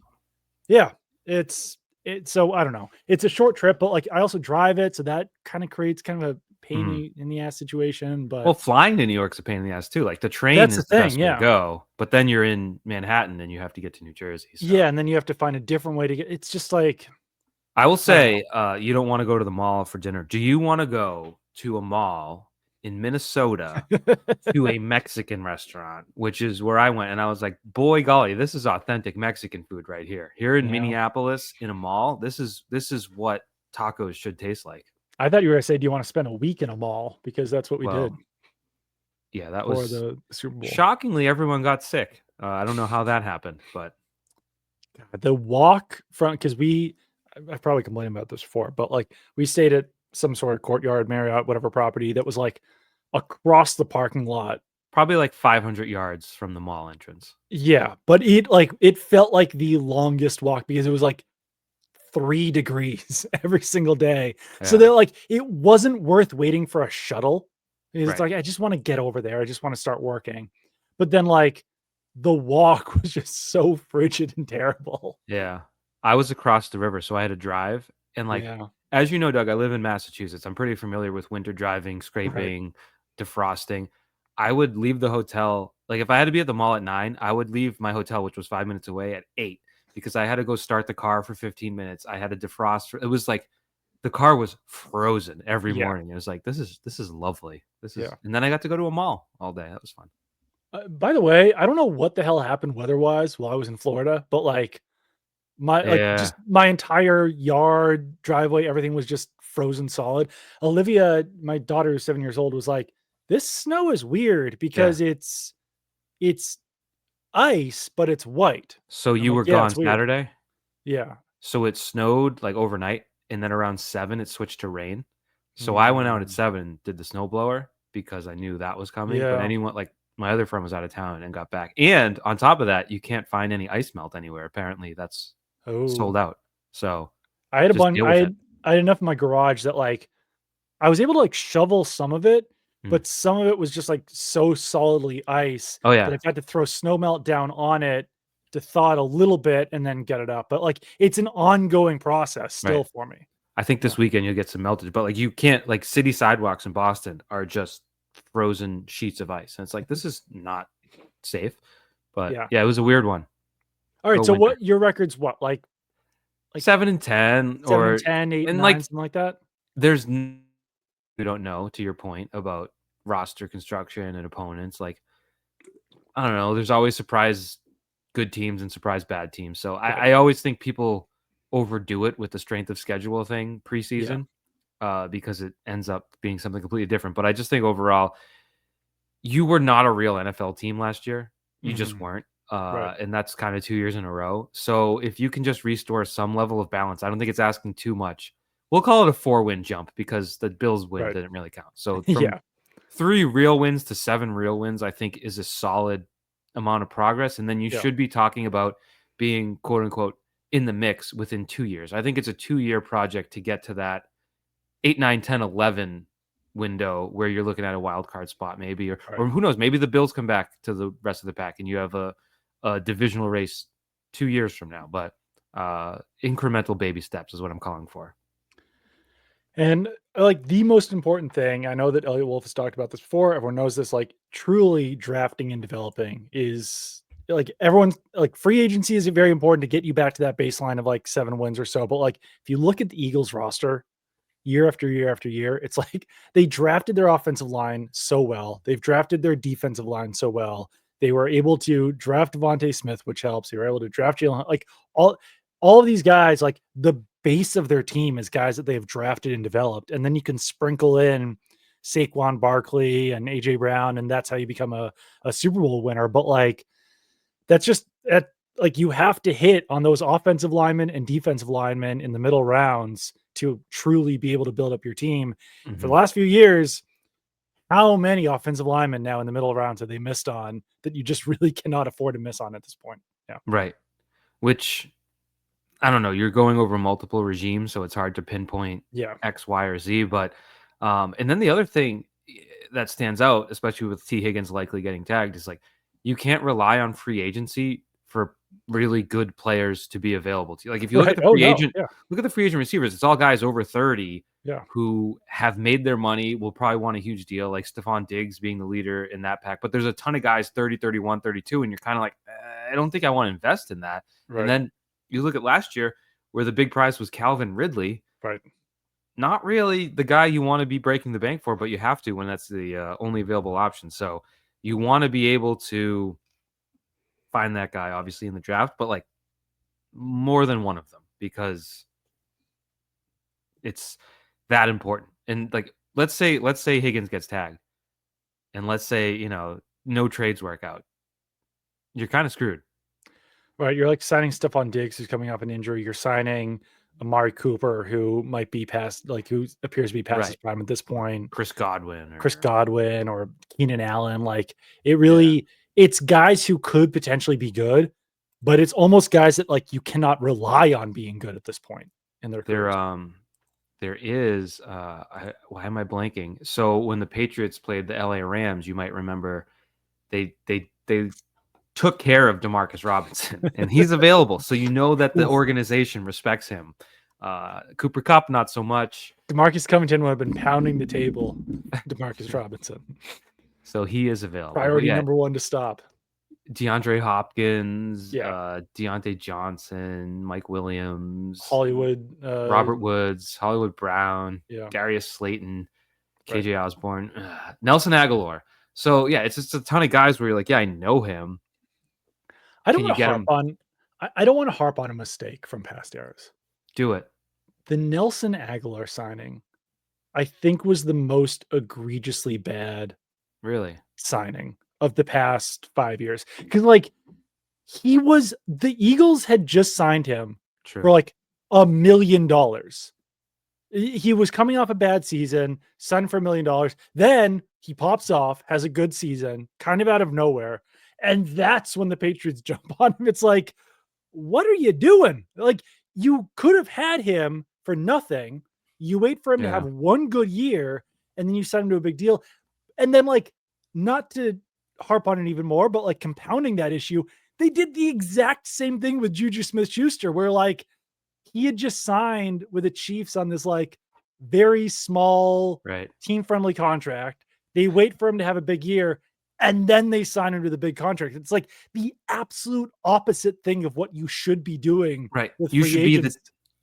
yeah, it's so I don't know. It's a short trip, but like I also drive it, so that kind of creates kind of a pain in the ass situation. But Well, flying to New York's a pain in the ass too. Like the train that's the is the best thing, way to yeah. go, but then you're in Manhattan and you have to get to New Jersey. So. Yeah, and then you have to find a different way to get. It's just like I will say, you don't want to go to the mall for dinner. Do you want to go to a mall in Minnesota to a Mexican restaurant, which is where I went, and I was like, boy, golly, this is authentic Mexican food right here. Here in Yeah. Minneapolis, in a mall, this is what tacos should taste like. I thought you were gonna say, do you want to spend a week in a mall? Because that's what we did Yeah, that for was the Super Bowl. shockingly, everyone got sick. I don't know how that happened, but The walk from because I've probably complained about this before, but like we stayed at some sort of courtyard, Marriott, whatever property that was like across the parking lot. probably like 500 yards from the mall entrance. Yeah, but it felt like the longest walk because it was like 3 degrees every single day. Yeah. So they're like, it wasn't worth waiting for a shuttle. It's Right. like, I just want to get over there. I just want to start working. But then like the walk was just so frigid and terrible. Yeah. I was across the river, so I had to drive. And like, Yeah. as you know, Doug, I live in Massachusetts. I'm pretty familiar with winter driving, scraping, defrosting. I would leave the hotel. Like if I had to be at the mall at 9, I would leave my hotel, which was 5 minutes away, at 8 because I had to go start the car for 15 minutes. I had to defrost. It was like the car was frozen every Yeah. morning. It was like, this is lovely. Yeah. And then I got to go to a mall all day. That was fun. By the way, I don't know what the hell happened weather-wise while I was in Florida, but, like, Yeah. just my entire yard, driveway, everything was just frozen solid. Olivia, my daughter who's 7 years old, was like, "This snow is weird Yeah. because it's ice, but it's white." So I'm you like, were "Yeah, gone it's weird." Saturday? Yeah. So it snowed, like, overnight, and then around 7, it switched to rain. So I went out at Mm, 7, did the snowblower because I knew that was coming, but yeah. anyone like, my other friend was out of town and got back, and on top of that, you can't find any ice melt anywhere, apparently that's sold Oh. out. So, I had a just bunch deal with it. I had enough in my garage that, like, I was able to, like, shovel some of it, Mm. but some of it was just, like, so solidly ice Oh, that yeah. I've had to throw snow melt down on it to thaw it a little bit and then get it up, but, like, it's an ongoing process Right. still for me. I think Yeah. this weekend you'll get some melted, but, like, you can't like, city sidewalks in Boston are just frozen sheets of ice, and it's like, "This is not safe." But, Yeah. yeah, it was a weird one. Alright, Go so winter. what your record's what? Like 7 and 10 7 and or 10, 8 and and, 9, like, something like that? there's we don't know, to your point about roster construction and opponents, like, I don't know, there's always surprise good teams and surprise bad teams, so Right. I always think people overdo it with the strength of schedule thing Yeah. preseason, because it ends up being something completely different, but I just think overall, you were not a real NFL team last year, you just Mhm. weren't, Right. and that's kinda 2 years in a row, so if you can just restore some level of balance, I don't think it's asking too much. We'll call it a 4-win jump because the Bills win Right. didn't really count, so from Yeah. 3 real wins to 7 real wins, I think is a solid amount of progress, and then you Yeah. should be talking about being, quote, unquote, "in the mix" within 2 years. I think it's a 2-year project to get to that 8, 9, 10, 11 window where you're looking at a wild card spot maybe, Right. or who knows, maybe the Bills come back to the rest of the pack and you have a divisional race 2 years from now, but, incremental baby steps is what I'm calling for. And, like, the most important thing, I know that Elliot Wolf has talked about this before, everyone knows this, like, truly drafting and developing is like, everyone's like, free agency is very important to get you back to that baseline of, like, 7 wins or so, but, like, if you look at the Eagles roster year after year after year, it's like they drafted their offensive line so well. They've drafted their defensive line so well. They were able to draft Devontae Smith, which helps. They were able to draft Jalen, like all all of these guys, like the base of their team is guys that they've drafted and developed. And then you can sprinkle in Saquon Barkley and AJ Brown, and that's how you become a Super Bowl winner. But like that's just that like you have to hit on those offensive linemen and defensive linemen in the middle rounds to truly be able to build up your team. For the Mhm. last few years, how many offensive linemen now in the middle rounds have they missed on that you just really cannot afford to miss on at this point? Yeah. Right. Which I don't know, you're going over multiple regimes, so it's hard to pinpoint Yeah. X, Y, or Z. But and then the other thing that stands out, especially with T. Higgins likely getting tagged, is like you can't rely on free agency for really good players to be available to you. Like if you Right. Oh no. Yeah. look at the free agent receivers, it's all guys over 30 Yeah. who have made their money, will probably want a huge deal, like Stephon Diggs being the leader in that pack. But there's a ton of guys 30, 31, 32, and you're kind of like, I don't think I want to invest in that. And Right. then you look at last year where the big prize was Calvin Ridley. Right. Not really the guy you want to be breaking the bank for, but you have to when that's the only available option. So you want to be able to find that guy, obviously, in the draft, but like more than one of them because it's that important. And like, let's say Higgins gets tagged, and let's say no trades work out. You're kind of screwed. Right. You're like signing Stephon Diggs, who's coming off an injury. You're signing Amari Cooper, who might be past, like, who appears to be past his Right. prime at this point. Chris Godwin Chris or Godwin or Keenan Allen, like, it yeah. really it's guys who could potentially be good, but it's almost guys that, like, you cannot rely on being good at this point in their There careers. there is why am I blanking? So when the Patriots played the LA Rams, you might remember they took care of Demarcus Robinson and he's available. So you know that the Oof. organization respects him. Cooper Cup, not so much. DeMarcus Covington would have been pounding the table. DeMarcus Robinson. So he is available. But Priority yeah, number 1 to stop. DeAndre Hopkins, Yeah. Deontay Johnson, Mike Williams, Hollywood, Robert Woods, Hollywood Brown, yeah, Darius Slayton, right. KJ Osborne, Nelson Aguilar. So yeah, it's just a ton of guys where you're like, yeah, I know him. I don't Can you want to get harp him? on. I don't want to harp on a mistake from past eras. Do it. The Nelson Aguilar signing, I think, was the most egregiously bad Really signing of the past 5 years. Because like the Eagles had just signed him for true. like $1 million. He was coming off a bad season, signed for $1 million. Then he pops off, has a good season, kind of out of nowhere. And that's when the Patriots jump on him. It's like, what are you doing? Like, you could have had him for nothing. You wait for him to have Yeah. one good year, and then you sign him to a big deal. And then, like, not to harp on it even more, but like compounding that issue, they did the exact same thing with Juju Smith Schuster, where like he had just signed with the Chiefs on this like very small Right. team friendly contract. They wait for him to have a big year and then they sign him to the big contract. It's like the absolute opposite thing of what you should be doing Right. with free agents.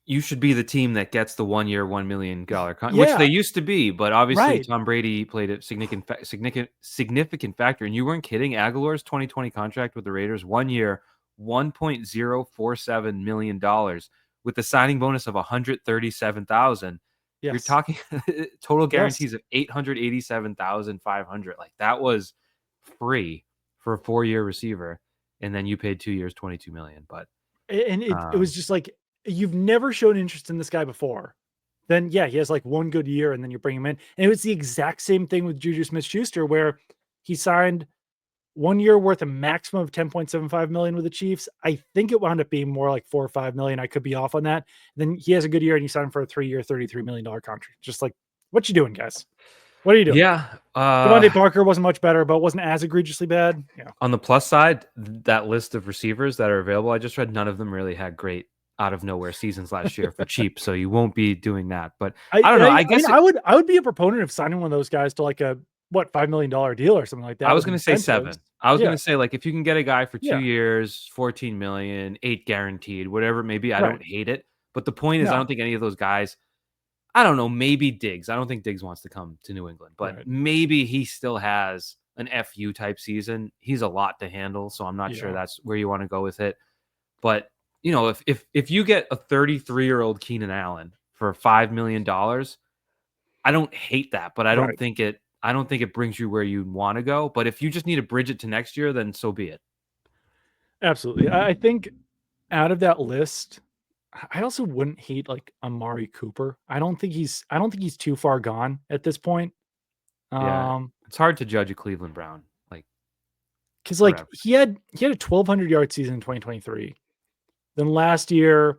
You should be the team that gets the 1 year, $1 million which Yeah, they used to be, but obviously right. Tom Brady played a significant factor. And you weren't kidding. Aguilar's 2020 contract with the Raiders, 1 year, $1.047 million with the signing bonus of 137,000. You're Yes. talking total Yes. guarantees of 887,500. Like that was free for a 4-year receiver, and then you paid 2 years, 22 million. But And it was just like, you've never shown interest in this guy before. Then yeah, he has like one good year and then you bring him in. And it was the exact same thing with Juju Smith Schuster, where he signed 1 year worth a maximum of 10.75 million with the Chiefs. I think it wound up being more like 4 or 5 million. I could be off on that. Then he has a good year and he signed for a 3-year, $33 million contract. Just like, what you doing, guys? What are you doing? yeah, Devontae Parker wasn't much better, but wasn't as egregiously bad. Yeah. on the plus side, that list of receivers that are available, I just read none of them really had great out of nowhere seasons last year for cheap. So you won't be doing that. But I don't know. I I mean, guess I would be a proponent of signing one of those guys to like a $5 million deal or something like I that was with going to say incentives. 7. I was going Yeah. to say, like, if you can get a guy for 2 Yeah. years, 14 million, 8 guaranteed, whatever it may be, I Right. don't hate it. But the point is, I No. don't think any of those guys, I don't know, maybe Diggs. I don't think Diggs wants to come to New England, but Right. maybe he still has an FU type season. He's a lot to handle, so I'm not sure Yeah. that's where you want to go with it. But you know, if you get a 33-year-old Keenan Allen for $5 million, I don't hate that, but Right. I don't think it brings you where you want to go. But if you just need to bridge it to next year, then so be it. Absolutely. I think out of that list, I also wouldn't hate like Amari Cooper. I don't think he's too far gone at this point. Yeah, Um, it's hard to judge a Cleveland Brown like because like forever. he had a 1,200 yard season in 2023. Then last year,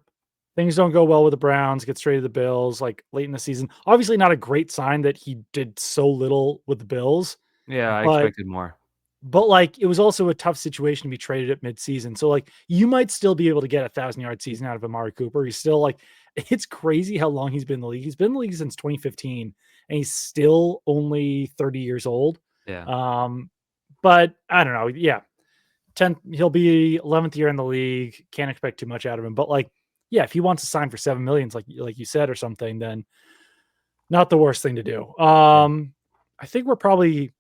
things don't go well with the Browns, get straight to the Bills, like late in the season. Obviously, not a great sign that he did so little with the Bills, Yeah, I but expected more. like it was also a tough situation to be traded at midseason. So like you might still be able to get 1,000 yard season out of Amari Cooper. He's still like, it's crazy how long he's been in the league. He's been in the league since 2015 and he's still only 30 years old. Yeah. But I don't know. Yeah. 10th, he'll be 11th year in the league. Can't expect too much out of him. But like, yeah, if he wants to sign for 7 million, like you said, or something, then not the worst thing to do. Yeah. I think we're probably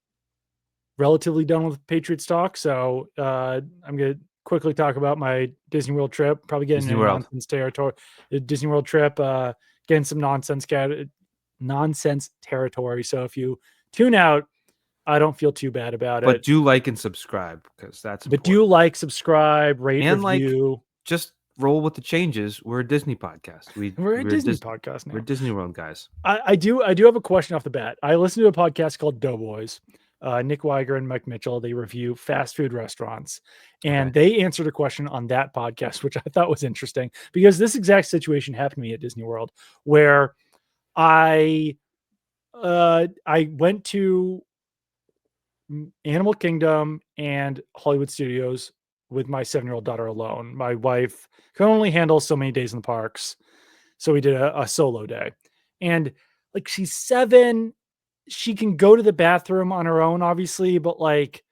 relatively done with Patriots talk. So I'm going to quickly talk about my Disney World trip, probably getting Disney into World. nonsense territory. The Disney World trip, getting some nonsense territory. So if you tune out, I don't feel too bad about But it. do like and subscribe because that's But do important. like, subscribe, rate, And like review. just roll with the changes. We're a Disney podcast. We're a We're Disney podcast we're now. Disney World guys. I do have a question off the bat. I listen to a podcast called Doughboys. Nick Weiger and Mike Mitchell. They review fast food restaurants, Okay. and they answered a question on that podcast, which I thought was interesting because this exact situation happened to me at Disney World, where I went to Animal Kingdom and Hollywood Studios with my 7-year-old daughter alone. My wife can only handle so many days in the parks, so we did a solo day. And like she's 7, she can go to the bathroom on her own, obviously, but like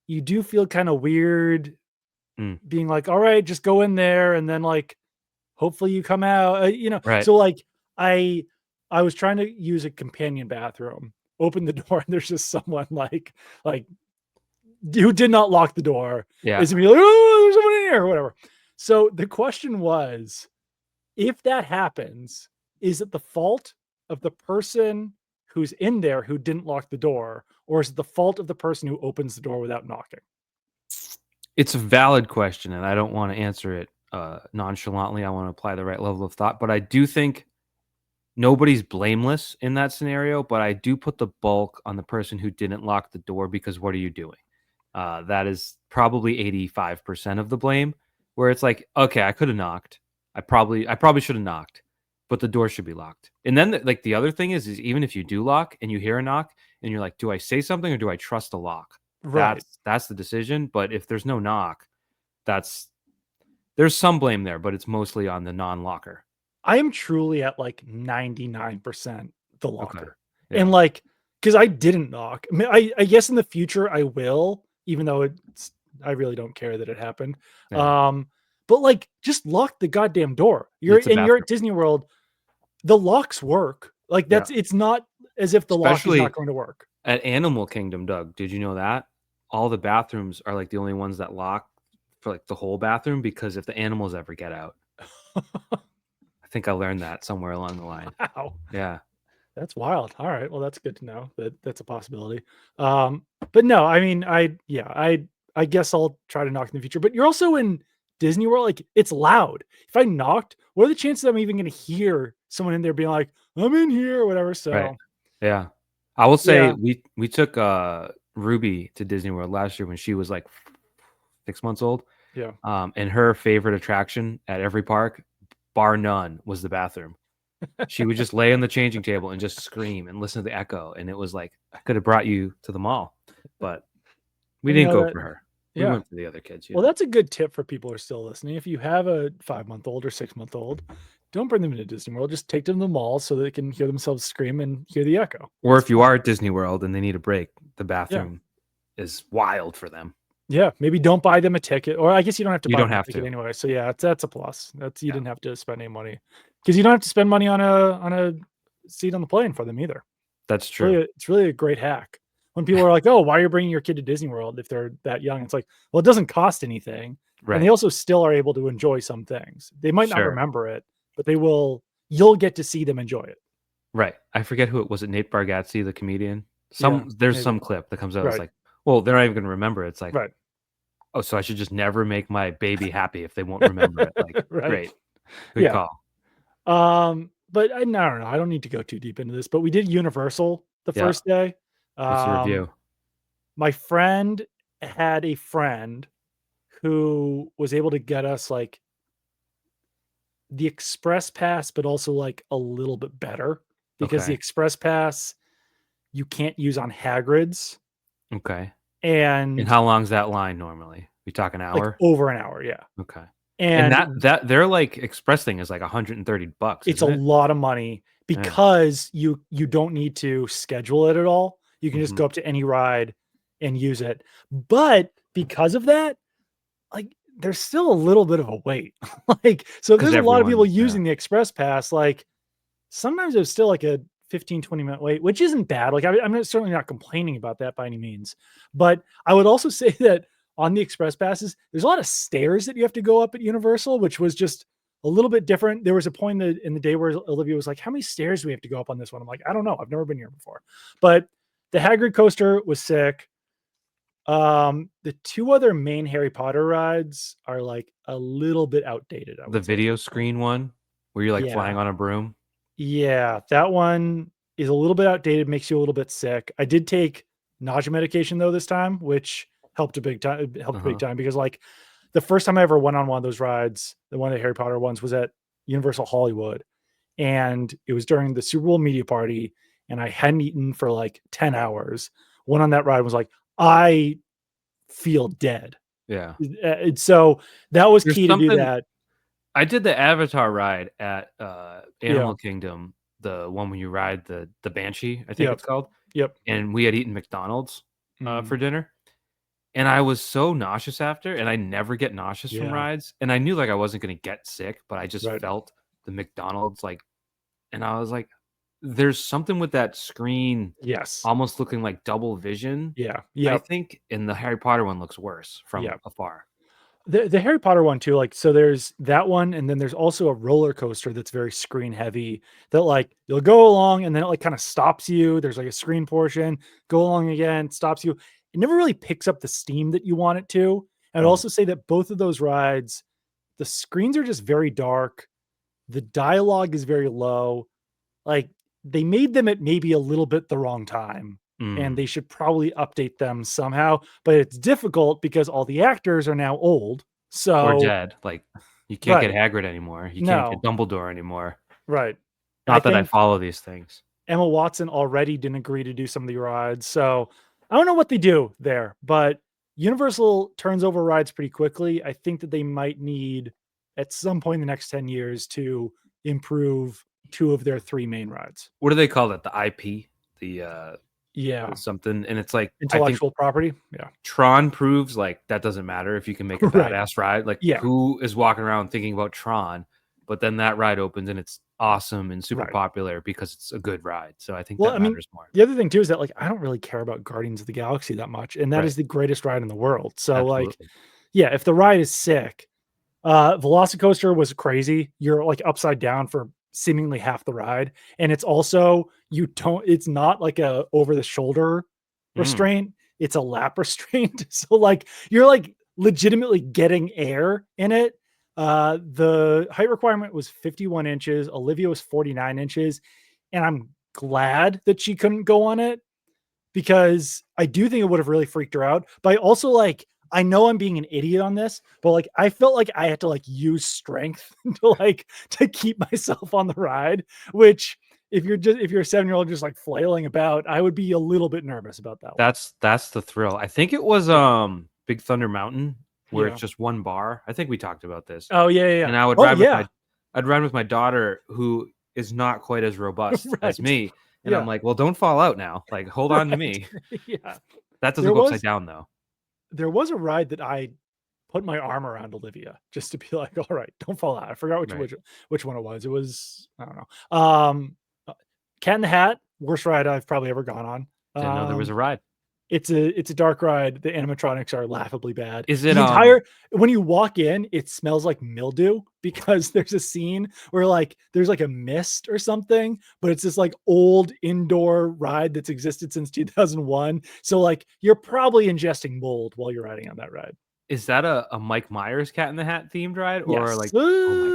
you do feel kind of weird Mm, being like, all right, just go in there and then like hopefully you come out, right. So like I I was trying to use a companion bathroom open the door and there's just someone like who did not lock the door. Yeah. Is gonna be like, oh, there's someone in here or whatever. So the question was, if that happens, is it the fault of the person who's in there who didn't lock the door, or is it the fault of the person who opens the door without knocking? It's a valid question, and I don't want to answer it nonchalantly. I want to apply the right level of thought, but I do think nobody's blameless in that scenario. But I do put the bulk on the person who didn't lock the door, because what are you doing? That is probably 85% of the blame. Where it's like, okay, I could have knocked. I probably should have knocked, but the door should be locked. And then like the other thing is even if you do lock and you hear a knock and you're like, do I say something or do I trust the lock? Right. That's the decision. But if there's no knock, there's some blame there, but it's mostly on the non-locker. I am truly at like 99% the Okay. locker. Yeah. And like, because I didn't knock. I mean, I guess in the future I will, even though I really don't care that it happened. Yeah. But like just lock the goddamn door. You're It's a bathroom. at Disney World, the locks work. Like Yeah. it's not as if the lock is Especially not going to work. at Animal Kingdom, Doug. Did you know that? All the bathrooms are like the only ones that lock for like the whole bathroom, because if the animals ever get out. I think I learned that somewhere along the line. Wow. Yeah. That's wild. All right. Well, that's good to know that that's a possibility. But no, I mean, I guess I'll try to knock in the future. But you're also in Disney World, like it's loud. If I knocked, what are the chances I'm even going to hear someone in there being like, "I'm in here" or whatever? Right. So Yeah. I will say yeah, we took Ruby to Disney World last year when she was like 6 months old. yeah. And her favorite attraction at every park, bar none, was the bathroom. She would just lay on the changing table and just scream and listen to the echo. And it was like, I could have brought you to the mall, but we And you didn't know go that, for her. We yeah. went for the other kids. Well, that's a good tip for people who are still listening. If you have a 5-month-old or 6-month-old, don't bring them into Disney World. Just take them to the mall so they can hear themselves scream and hear the echo. Or It's if you fun. are at Disney World and they need a break, the Yeah. bathroom is wild for them. Yeah, maybe don't buy them a ticket, or I guess you don't have to You buy don't them a have ticket to. anyway. So yeah, that's a plus. That's you Yeah. didn't have to spend any money because you don't have to spend money on a seat on the plane for them either. That's true. It's really a great hack. When people are like, "Oh, why are you bringing your kid to Disney World if they're that young?" It's like, well, it doesn't cost anything, and they Right. also still are able to enjoy some things. They might not Sure. remember it, but they will. You'll get to see them enjoy it. Right. I forget who it was. It Nate Bargatze, the comedian. Yeah, There's maybe. some clip that comes out. It's Right, like, well, they're not even going to remember it. It's like, right, oh, so I should just never make my baby happy if they won't remember it. Like, right. great, good Yeah. call. But I don't know. I don't need to go too deep into this, but we did Universal the Yeah. first day. What's the Um, review? my friend had a friend who was able to get us like the express pass, but also like a little bit better because the Okay. express pass you can't use on Hagrid's Okay. And and how long's that line normally? We talk an like hour? over an hour. Yeah. Okay. And that And that their like express thing is like $130, it's a isn't it? lot of money Yeah. because you don't need to schedule it at all. You can just Mhm. go up to any ride and use it. But because of that, like there's still a little bit of a wait. Like so if 'Cause there's a lot of people everyone, yeah. using the express pass, like sometimes it's still like a 15-20 minute wait, which isn't bad. Like certainly not complaining about that by any means. But I would also say that on the express passes, there's a lot of stairs that you have to go up at Universal, which was just a little bit different. There was a point in the day where Olivia was like, "How many stairs do we have to go up on this one?" I'm like, "I don't know. I've never been here before." But the Hagrid coaster was sick. The two other main Harry Potter rides are like a little bit outdated, I The would say. video screen one where you're like Yeah. flying on a broom. Yeah, that one is a little bit outdated, makes you a little bit sick. I did take nausea medication though this time, which helped a big time. It helped a big Uh-huh. time because like the first time I ever went on one of those rides, the one of the Harry Potter ones was at Universal Hollywood, and it was during the Super Bowl media party, and I hadn't eaten for like 10 hours. One on that ride was like, I feel dead. Yeah. And so that was There's key to do something that. I did the Avatar ride at, Yeah. Animal Kingdom, the one when you ride the Banshee, I think Yep. it's called, Yep. and we had eaten McDonald's, Mm, for dinner, and I was so nauseous after, and I never get nauseous from yeah. rides, and I knew, like, I wasn't gonna get sick, but I just Right. felt the McDonald's, like, and I was like, there's something with that screen Yes. almost looking like double vision, Yeah. I Yeah. think, and the Harry Potter one looks worse Yeah. from afar. The Harry Potter one too, like, so there's that one, and then there's also a roller coaster that's very screen heavy that, like, you'll go along and then it, like, kinda stops you. There's, like, a screen portion, go along again, stops you. It never really picks up the steam that you want it to. I'd Mm, also say that both of those rides, the screens are just very dark, the dialogue is very low. Like, they made them at maybe a little bit the wrong time, and mm. they should probably update them somehow, but it's difficult because all the actors are now old. Or So dead, like, you can't get right. Hagrid anymore, you can't get No. Dumbledore anymore. Right. I Not that I think follow these things. Emma Watson already didn't agree to do some of the rides, so I don't know what they do there, but Universal turns over rides pretty quickly. I think that they might need, at some point in the next 10 years, to improve 2 of their 3 main rides. What do they call that? The IP? The Yeah. something, and it's like, I think Intellectual property? Yeah. Tron proves, like, that doesn't matter if you can make a Right. badass ride, like, Yeah. who is walking around thinking about Tron? But then that ride opens and it's awesome and super Right. popular because it's a good ride, so I think Well, that I mean, matters more. the other thing too is that, like, I don't really care about Guardians of the Galaxy that much, and that Right, is the greatest ride in the world. So, like, absolutely. yeah, if the ride is sick, Velocicoaster was crazy. You're, like, upside down for seemingly half the ride, and it's also it's not like a over the shoulder Mm, restraint, it's a lap restraint. So, like, you're, like, legitimately getting air in it. The height requirement was 51 inches, Olivia was 49 inches, and I'm glad that she couldn't go on it because I do think it would have really freaked her out. But I also, like, I know I'm being an idiot on this, but, like, I felt like I had to, like, use strength to keep myself on the ride, which if you're a 7-year-old just, like, flailing about, I would be a little bit nervous about that one. that's the thrill. I think it was, Yeah. Big Thunder Mountain, where it's Yeah. just one bar. I think we talked about this, Oh, yeah, yeah, yeah. and I would Oh, ride with yeah. I'd ride with my daughter, who is not quite as robust as Right. me, and I'm Yeah. like, "Well, don't fall out now, like, hold on to Right. me." Yeah. That doesn't There go upside was down, though. there was a ride that I put my arm around Olivia just to be like, "All right, don't fall out." I forgot Right. which one it was. It was, I don't know. Uh, Cat in the Hat, worst ride I've probably ever gone on. Didn't know there was a ride. It's a dark ride. The animatronics are laughably bad. Is it, The entire when you walk in, it smells like mildew because there's a scene where, like, there's, like, a mist or something, but it's this, like, old indoor ride that's existed since 2001. So, like, you're probably ingesting mold while you're riding on that ride. is that a Mike Myers Cat in the Hat themed ride, or, Yes. like, oh my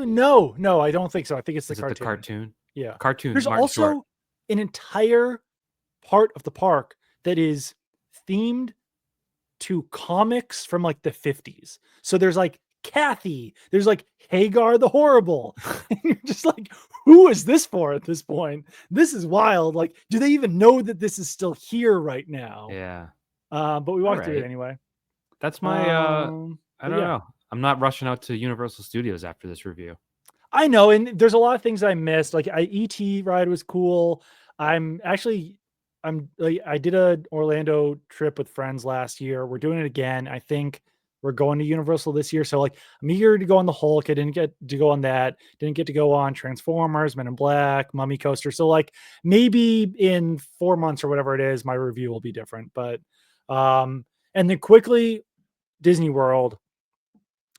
god, No, no, I don't think so. I think it's the is it the cartoon. cartoon? Yeah. Cartoon, There's Martin Short. also an entire part of the park that is themed to comics from, like, the 50s. So there's, like, Kathy, there's, like, Hagar the Horrible. And you're just like, "Who is this for at this point? This is wild." Like, do they even know that this is still here right now? Yeah. But we walked through it Alright. anyway. That's my, I But don't yeah. know. I'm not rushing out to Universal Studios after this review. I know, and there's a lot of things I missed. Like, ET ride was cool. I'm actually I'm like, I did a Orlando trip with friends last year. We're doing it again. I think we're going to Universal this year. So, like, I'm eager to go on the Hulk. I didn't get to go on that. Didn't get to go on Transformers, Men in Black, Mummy Coaster. So, like, maybe in 4 months or whatever it is, my review will be different. But um, and then quickly, Disney World,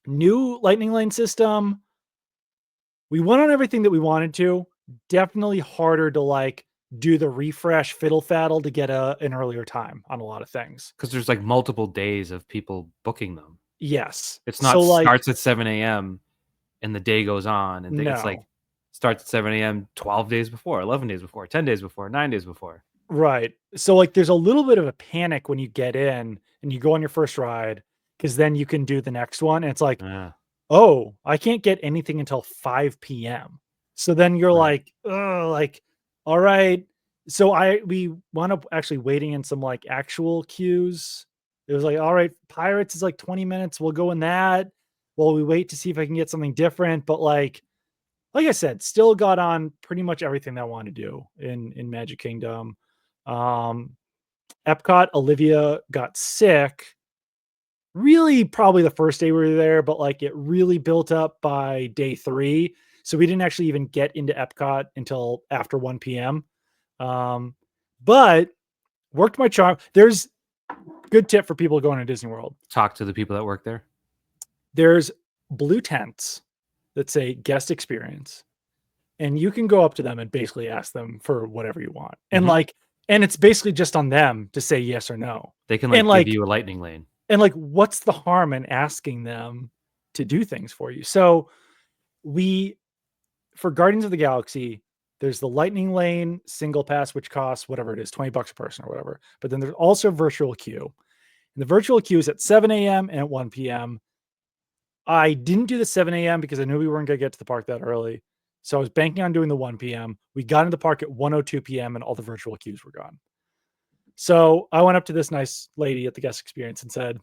new Lightning Lane system. We went on everything that we wanted to. Definitely harder to, like, do the refresh fiddle faddle to get an earlier time on a lot of things. 'Cause there's, like, multiple days of people booking them. Yes. It's So, not like, starts at 7 a.m. and the day goes on, and it's, like, no. starts at 7 a.m. 12 days before, 11 days before, 10 days before, 9 days before. Right. So, like, there's a little bit of a panic when you get in and you go on your first ride, because then you can do the next one. And it's like, Yeah, oh, I can't get anything until 5 p.m. So then you're right. like, oh, like, all right. So we wound up actually waiting in some, like, actual queues. It was like, all right, Pirates is like 20 minutes. We'll go in that while we wait to see if I can get something different. But, like I said, still got on pretty much everything that I wanted to do in Magic Kingdom. Um, Epcot, Olivia got sick really probably the first day we were there, but, like, it really built up by day 3. So we didn't actually even get into Epcot until after 1 p.m. But worked my charm. There's good tip for people going to Disney World. Talk to the people that work there. There's blue tents that say guest experience, and you can go up to them and basically ask them for whatever you want. And and it's basically just on them to say yes or no. They can give you a lightning lane. And what's the harm in asking them to do things for you? So for Guardians of the Galaxy, there's the lightning lane single pass, which costs whatever it is, $20 a person or whatever. But then there's also virtual queue. And the virtual queue is at 7 a.m. and at 1 p.m. I didn't do the 7 a.m. because I knew we weren't going to get to the park that early. So I was banking on doing the 1 p.m. We got into the park at 1:02 p.m. and all the virtual queues were gone. So I went up to this nice lady at the guest experience and said,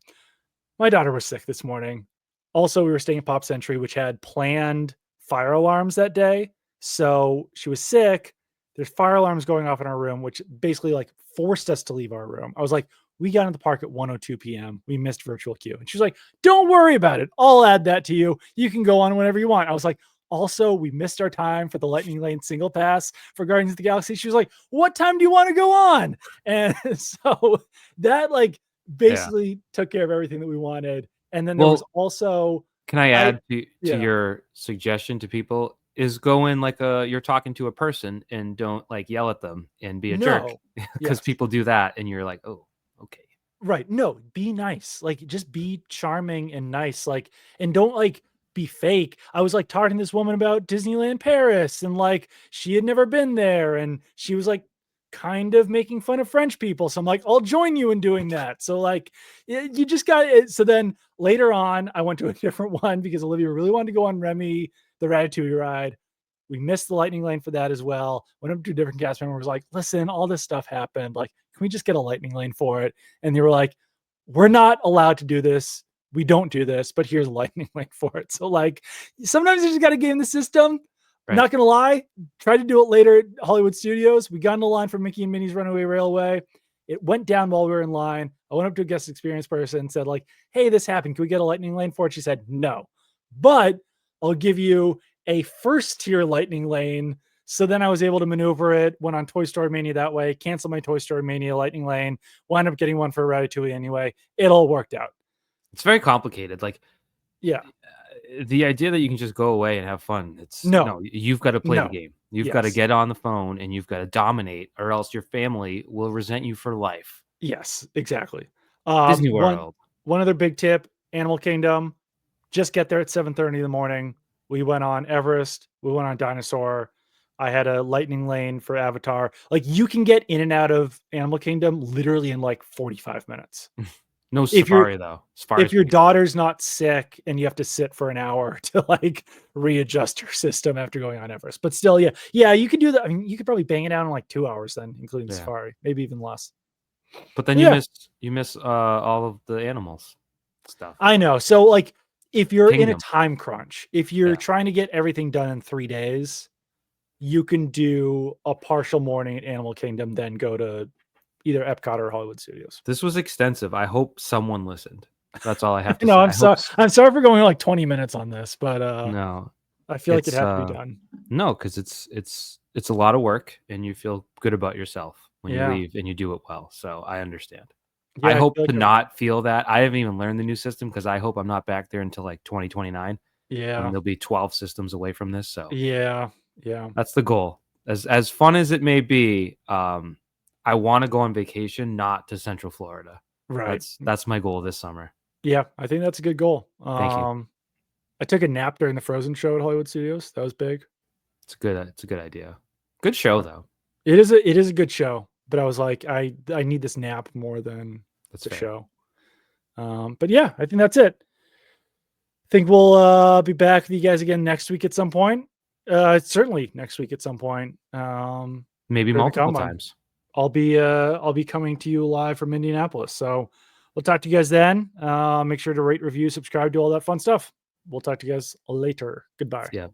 my daughter was sick this morning. Also, we were staying at Pop Century, which had planned fire alarms that day. So she was sick. There's fire alarms going off in our room, which basically forced us to leave our room. I was like, we got into the park at 1:02 p.m. We missed virtual queue. And she's like, don't worry about it. I'll add that to you. You can go on whenever you want. I was like, also, we missed our time for the Lightning Lane single pass for Guardians of the Galaxy. She was like, what time do you want to go on? And so that basically took care of everything that we wanted. And then there was also... Can I add to your suggestion to people? Is go in you're talking to a person and don't yell at them and be a jerk. Because people do that and you're like, oh, okay. Right. No, be nice. Just be charming and nice. And don't be fake. I was talking to this woman about Disneyland Paris and she had never been there and she was kind of making fun of French people. So I'm like, I'll join you in doing that. So you just got it. So then later on, I went to a different one because Olivia really wanted to go on Remy, the Ratatouille ride. We missed the lightning lane for that as well. Went up to a different cast member, was like, listen, all this stuff happened. Can we just get a lightning lane for it? And they were like, we're not allowed to do this. We don't do this, but here's a lightning lane for it. So sometimes you just got to game the system. Right. Not going to lie. Tried to do it later at Hollywood Studios. We got in the line for Mickey and Minnie's Runaway Railway. It went down while we were in line. I went up to a guest experience person and said hey, this happened. Can we get a lightning lane for it? She said, no, but I'll give you a first tier lightning lane. So then I was able to maneuver it, went on Toy Story Mania that way, canceled my Toy Story Mania lightning lane, wound up getting one for Ratatouille anyway. It all worked out. It's very complicated. The idea that you can just go away and have fun. No, you've got to play the game. You've got to get on the phone and you've got to dominate or else your family will resent you for life. Yes, exactly. Disney World. One other big tip, Animal Kingdom, just get there at 7:30 in the morning. We went on Everest. We went on Dinosaur. I had a lightning lane for Avatar. You can get in and out of Animal Kingdom literally in 45 minutes. No safari though. If your daughter's not sick and you have to sit for an hour to readjust her system after going on Everest, but still, yeah, you could do that. I mean, you could probably bang it down in 2 hours then, including the safari, maybe even less. But then you miss all of the animals stuff. I know. So if you're in a time crunch, if you're trying to get everything done in 3 days, you can do a partial morning at Animal Kingdom, then go to either Epcot or Hollywood Studios. This was extensive. I hope someone listened. That's all I have to say. No, I'm sorry for going 20 minutes on this, but no, I feel like it has to be done. No, because it's a lot of work, and you feel good about yourself when you leave and you do it well. So I understand. Yeah, I hope to not feel that. I haven't even learned the new system because I hope I'm not back there until 2029. Yeah, and there'll be 12 systems away from this. So yeah, that's the goal. As fun as it may be, I want to go on vacation, not to Central Florida. Right. That's my goal this summer. Yeah, I think that's a good goal. Thank you. I took a nap during the Frozen show at Hollywood Studios. That was big. It's a good idea. Good show though. It is a good show, but I was like, I need this nap more than the show. But yeah, I think that's it. I think we'll be back with you guys again next week at some point. Certainly next week at some point. Maybe multiple times. I'll be coming to you live from Indianapolis. So we'll talk to you guys then. Make sure to rate, review, subscribe, do all that fun stuff. We'll talk to you guys later. Goodbye. Yeah.